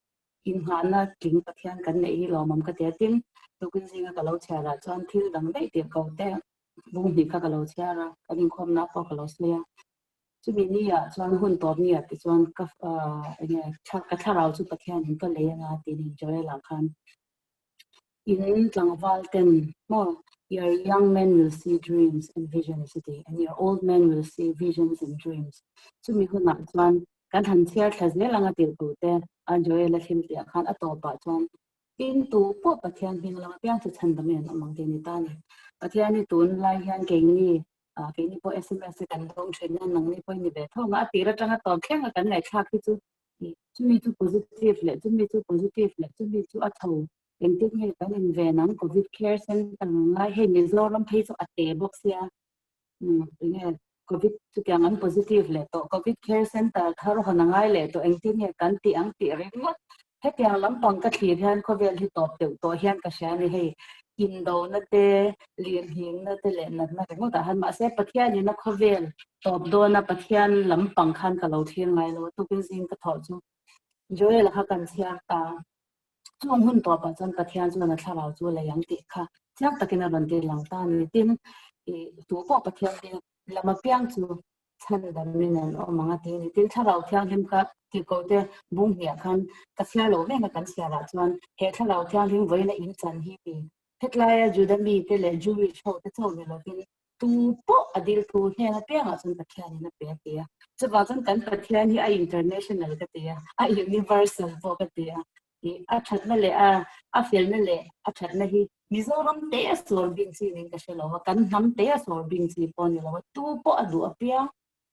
Inkhawm na ting pathian kan neih lo mam ka te tin tukin zinga ka lo chara chan thil dang dei te ko te bung ni kha ka lo chara kan Inkhawm na po ka lo slia chumi ni ya chan hun top ni ya ti chan ka nge ka tharau chu pathian in ka le nga ti ni joy la khan in tlangwal ten mo your young men will see dreams and visions today and your old men will see visions and dreams chumi hu na chan kan han chiar thlas le langa til tu te enjoy la thim te khan a to pa chuan tin tu po pathian bin la piang chu chan dam en amang te ni ta ni pathian ni tun lai hian ke ni po SMS kan dong chen na nang ni po ni be thonga ti ra tanga to khenga kan lai thak chu chumi chu positive le chumi chu a tho en te nge kan in ve nang covid care center ngai he Mizoram phei chu a te box ya nge covid chu kyang an positive le to covid care center thar honangai le to engtin he kan ti ang ti ring he kyang lam pang ka thlir hian khovel hi top te to hian ka sha ni he Indo na te liền hiền na te lệ na cái ngô ta han mà sẽ Pathian ni na khovel top do na Pathian lam pang khan ka lo thiên ngai lo tu bin zin ka tho chu joy la ha kan sia ta chung hun to pa chan Pathian chu na thla chu le yang ti kha chak takina ban te lang ta ni tin tu po Pathian te lama piang chu chan da min an o manga te ni tin thla thiang him ka ti ko te bung hia khan ka sia lo me na kan sia la chuan he thla thiang him voi na in chan hi pi hetlaya judami te le juwi cho te cho me lo tin tu po adil tu he na pe nga chun Pathian ni na pe te ya chu ba chan kan Pathian hi a international ka te ya a universal po ka te ya a that na le a fel na le a that na hi Mizoram te asor bing si ning ka shelo kan nam te asor bing si po ni lo tu po adu apia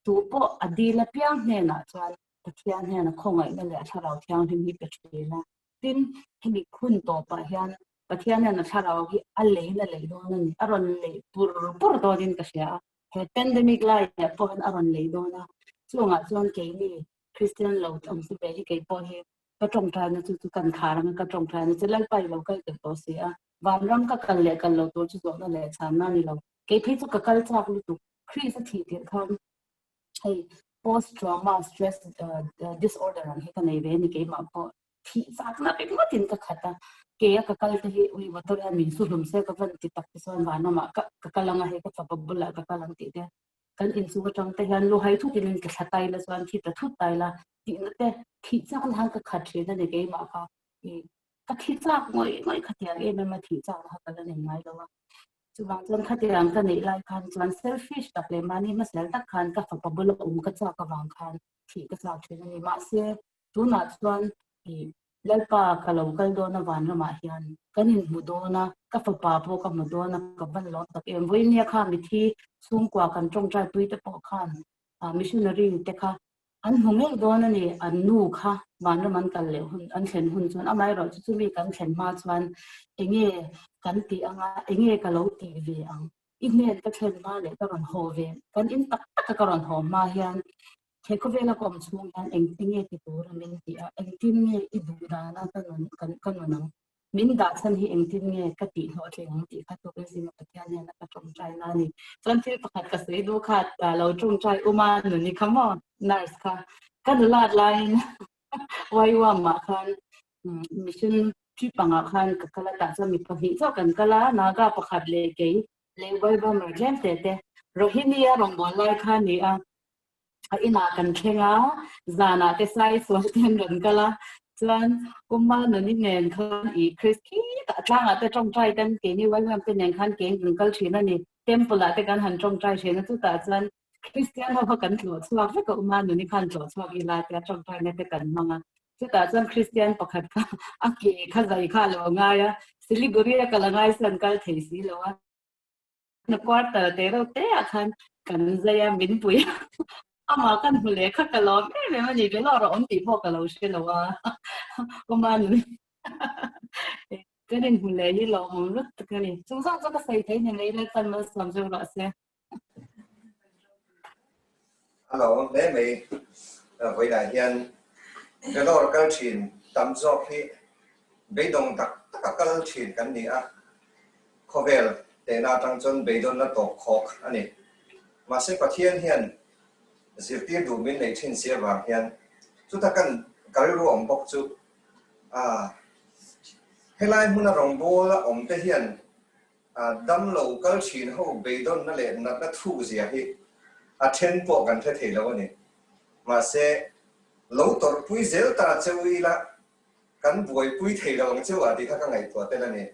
tu po adila pia he na chuan Pathian he na khongai na le tharau thiang him hi pe thina tin hemi khun to pa hian Pathian na tharau hi a le na le do na ni aron le pur do din ka sia he pandemic la ya po an aron le do na chunga chuan ke ni Christian lo am su be hi ke po hi ka trong trai na chu kan kharang ka trong trai na chelal pai lo kai ke to sia van ram ka kal le kan lo to chu zo na le chan na ni lo ke phi chu ka kal chak lu tu Christ a thi ti kham hey post trauma stress disorder an he ka nei ve ni ke ma po thi sak na pe mo tin ka khata ke ka kal te hi ui wa to ya mi su lum se ka van ti tak ti son va na ma ka kalanga he ka fa bula ka kalang ti de kan in su ka tang te han lo hai thu tin ka thatai la swan thi ta thu tai la ti na te thi chak han ka khat the na ne ke ma ka ka thi chak ngoi khatia e ma thi chak ha ka la nei mai lo wa chu wang chon khatiang ka nei lai khan chuan selfish tak le mani ma sel tak khan ka fa bula ka cha ka wang khan thi ka cha the ni ma se tu na chuan lalpa ka lo kal do na van ma hian kanin mu do na ka fa pa po ka mu do na ka ban lo tak em voi nia kha mi thi chhungkua kan tong trai pui te po khan missionary te kha an hungel do na ni an nu kha van man kal le hun an thlen hun chuan amai ro chu mi kan thlen ma chuan enge kan ti anga enge ka lo ti ve ang inen ka thlen ma le ka ron ho ve kan in tak tak ka ron ho ma hian he ko vela kom chung yan eng tinge ti tur min ti a eng tin nge i du da na kan no min da chan hi eng tin nge ka ti ho theng ti kha to ke sim Pathian ne na ka trong trai na ni chan thil pakhat ka sei du khat lo trong trai uma nu ni khamo nurse kha kan lat line wai wa ma khan mission chi panga khan ka kala ta cha mi phi cho kan kala na ga pakhat le ke le wai ba mer jem te te rohingya rong bon lai khan ni a ina kan thenga zana te sai so ten ron kala chuan kuma no ni nen khan I Christi ta tlanga te trong trai kan ke ni wal lam te nen khan ke kal thina ni temple te kan han trong trai thena chu ta chuan Christian ho kan thlo chuak ve ko ma no ni khan thlo chuak I la te trong trai ne te kan manga chu ta chuan Christian pakhat ka ake kha zai kha lo nga ya Siliguri ka langai san kal thei si lo wa na quarter te ro te akhan kan Zaia min pui ama kan hule kha ka lo me ma ni lo ro on ti pho ka lo she lo wa ko man cái nên hule ni lo mo lut ka ni chung sa ka sai thai ni le tan ma sam jo ra se alo me me với đại hiện cái đó cái chuyện tạm dọc khi bị động tak cái chuyện cái này à cover để na tăng chân bị động là tổ khóc anh ấy mà sẽ phát hiện hiện diệt tiêu đủ mình lấy trên xe vàng hiện chúng ta cần cái lu ông bóc chú hay là muốn là rong bò là ông thể hiện đâm lâu cái chuyện hậu bị động nó lại nó thu gì hết chen po kan the thei lo ni ma se lo tor pui zel ta chewi la kan voi pui thei lo ng chewa ti kha ka ngai to te la ni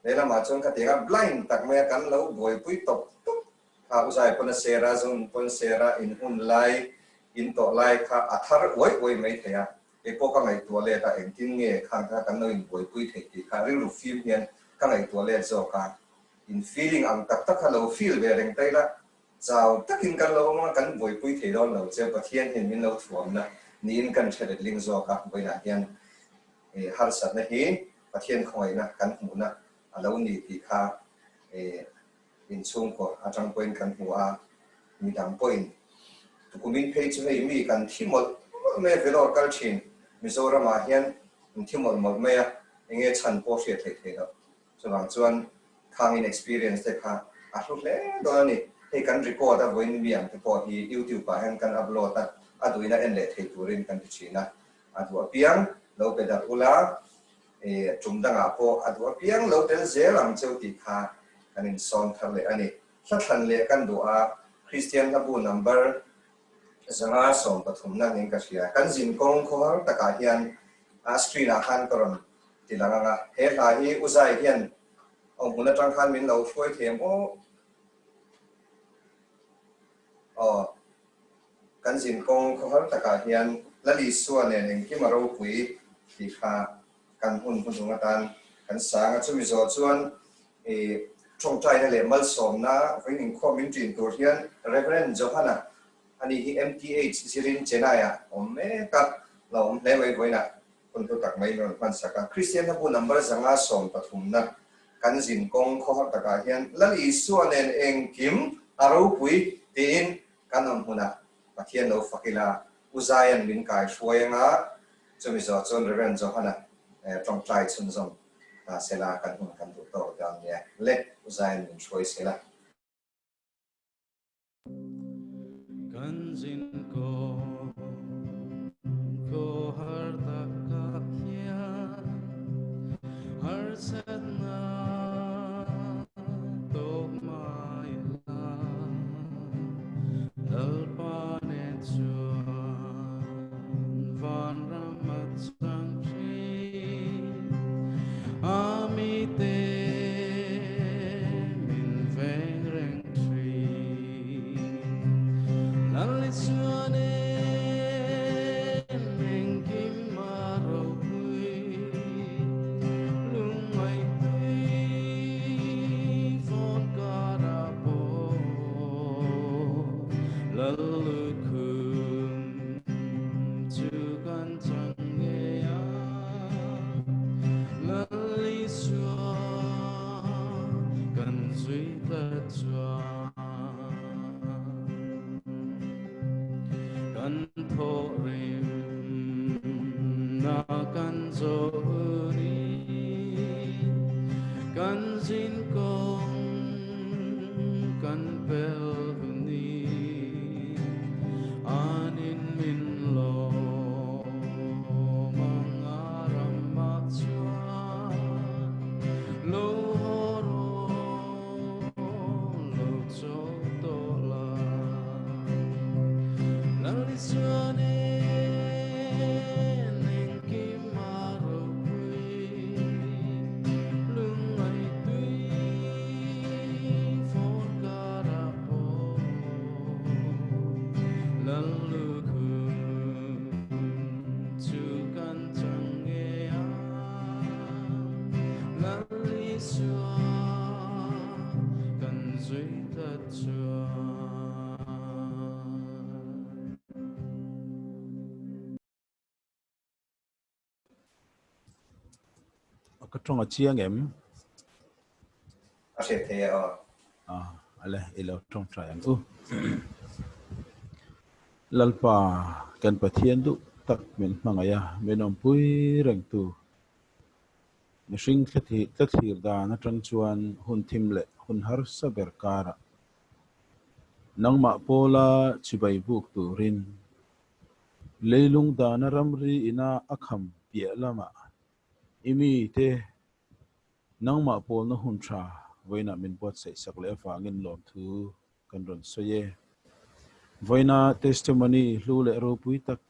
le la ma chong ka te ga blind tak me kan lo voi pui top top a usai pon sera zon pon sera in hun lai in to lai kha athar oi mai thea e po ka ngai to le ta eng tin nge khang kha kan no in voi pui thei ti kha ri lu film hian ka ngai to le zo ka in feeling ang tak tak ka lo feel ve reng tai la chào tất nhiên căn lâu mà căn vui vui thì đó lâu chơi Pathian hiện mình lâu thuồng na nín căn chơi được linh do cả với đại hiện har sát na hi Pathian khoi na căn hmu na lâu ní thì kha in chung ko atang point căn hmu mi dang point tu kumin page me mi căn thi một me Vellore culture Mizoram hiện thi một me nghe chan po thiệt thiệt đó cho rằng chuan khang in experience te kha a hlu hle do ni he kan record a voin miam te po hi YouTube pa han kan upload ta aduina en le thei turin kan china adu apiang lo pe da ula e chumdanga po adu apiang lo tel zeram cheuti kha kan in son thar le ani thlan le kan du a Christian abu number zanga som pathum na ning ka sia kan jin kong khor taka hian a screen a khan karon tilanga he la hi uzai hian ông muốn trang khan min lâu phơi thêm kan jin kong ko har taka hian Liaison ne ki maro pui ti kha kan hun hunga tan kan sang chu Mizo chuan e trong trai na le mal som na với Inkhawm min tin tur hian Reverend Johana ani hi MTH sirin chenaya me ka lo le voi na kun tu tak mai non pan saka Christian bu number zanga som pathum na kan jin kong kho har taka hian Liaison en engkim aro pui tin kanon huna Pathian lo fakila uzayan min kai shwayanga chumizo chon Reverend Johana trong trai chun zong ta sela kan hun kan du to dam ne le uzayan min shway sela kan jin ko har taka hian har set na to mai la dal pa ne chuan van ramat sang chi ami te min veng reng tri Lalmuanzuala kan tho rim na kan zo ri kan jin kong kan pel ni anin min lo mangaram ma chuan lo horo lo cho to la Liaison engemaw cái trong ở chiang em a se the ale ilo trong trai ang lalpa kan Pathian du tak min mangaya menom pui reng tu mishing thlir da na tang chuan hun thim le hun har sa berkara nangma pola chibai buk tu rin leilung da na ramri ina akham pia lama imi te nangma pol na hun tha voina min pot sei sak le fa ngin lom thu kan ron soye voina testimony hlu le ro pui tak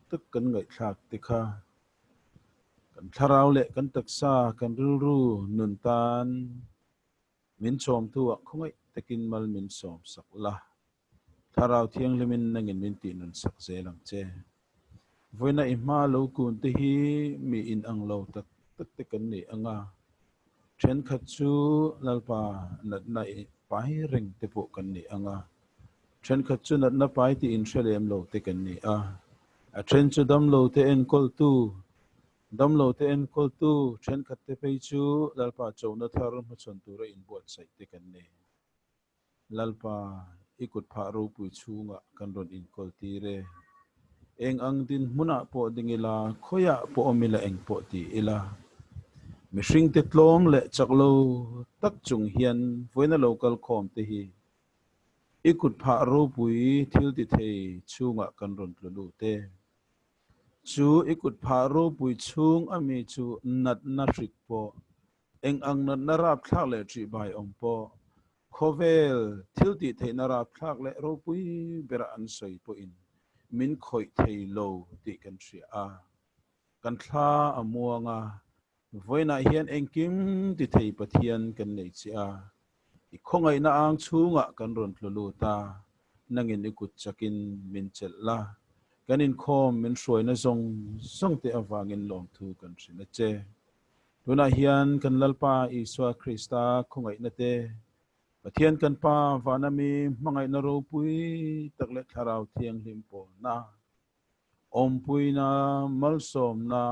tak kan ngai thak tikha kan tharau le kan taksa kan ru nun tan min chom tu khongai takin mal min som sak la tharau thiang lemin nangin min ti nun sak zelang che voina imma lo kun te hi mi in ang lo tak tak te kan ni anga chen khat chu lalpa nat nai pai reng te po kan ni anga chen khat chu nat na pai ti in shalem lo te kan ni a chen chu dam lo te enkawl tu chen khat te pe chu lalpa chona thar ma chon tu ra in bot sai te kan ni lalpa ikut pha ro pu chunga kan ron in kol ti re eng ang din muna po dingila khoya po omila eng po ti ila mishing te tlom le chaklo tak chung hian voina local khom te hi ikut pha ro pui thil ti thei chunga kan ron tlu te chu ikut pha ro pui chung ami chu nat na rik po eng ang nat na rap thak le tri bai om po khovel thil ti thei na rap thak le ro pui bera an soi po in min khoi thei lo ti kan thria a kan thla amuanga voina hian engkim ti thei pathian kan nei chia i khongai na ang chunga kan ron tlu ta nangin ikut chakin min chel la kanin khom min shroi na zong te awangin long thu kan thrina che tuna hian kan lalpa iswa Christ-a khongai na te pathian kan pa vanami mangai na ro pui takle tharau thiang hlim pol na om pui na malsom na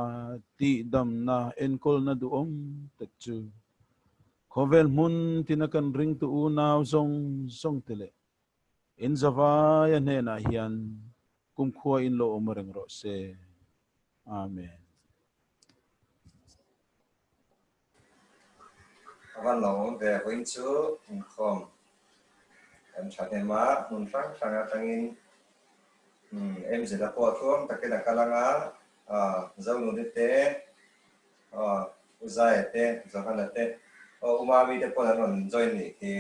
ti dam na enkawl na du om tak chu khovel mun tinakan ring tu unaw zong tele in Zaia ne na hian chhungkua in lo omareng ro se amen awan lo ve hoin chu Inkhawm kan thane ma mun sang atangin em je da po thom takena kalanga zau nu de te Zaia te zakana te umami te po ron join ni ki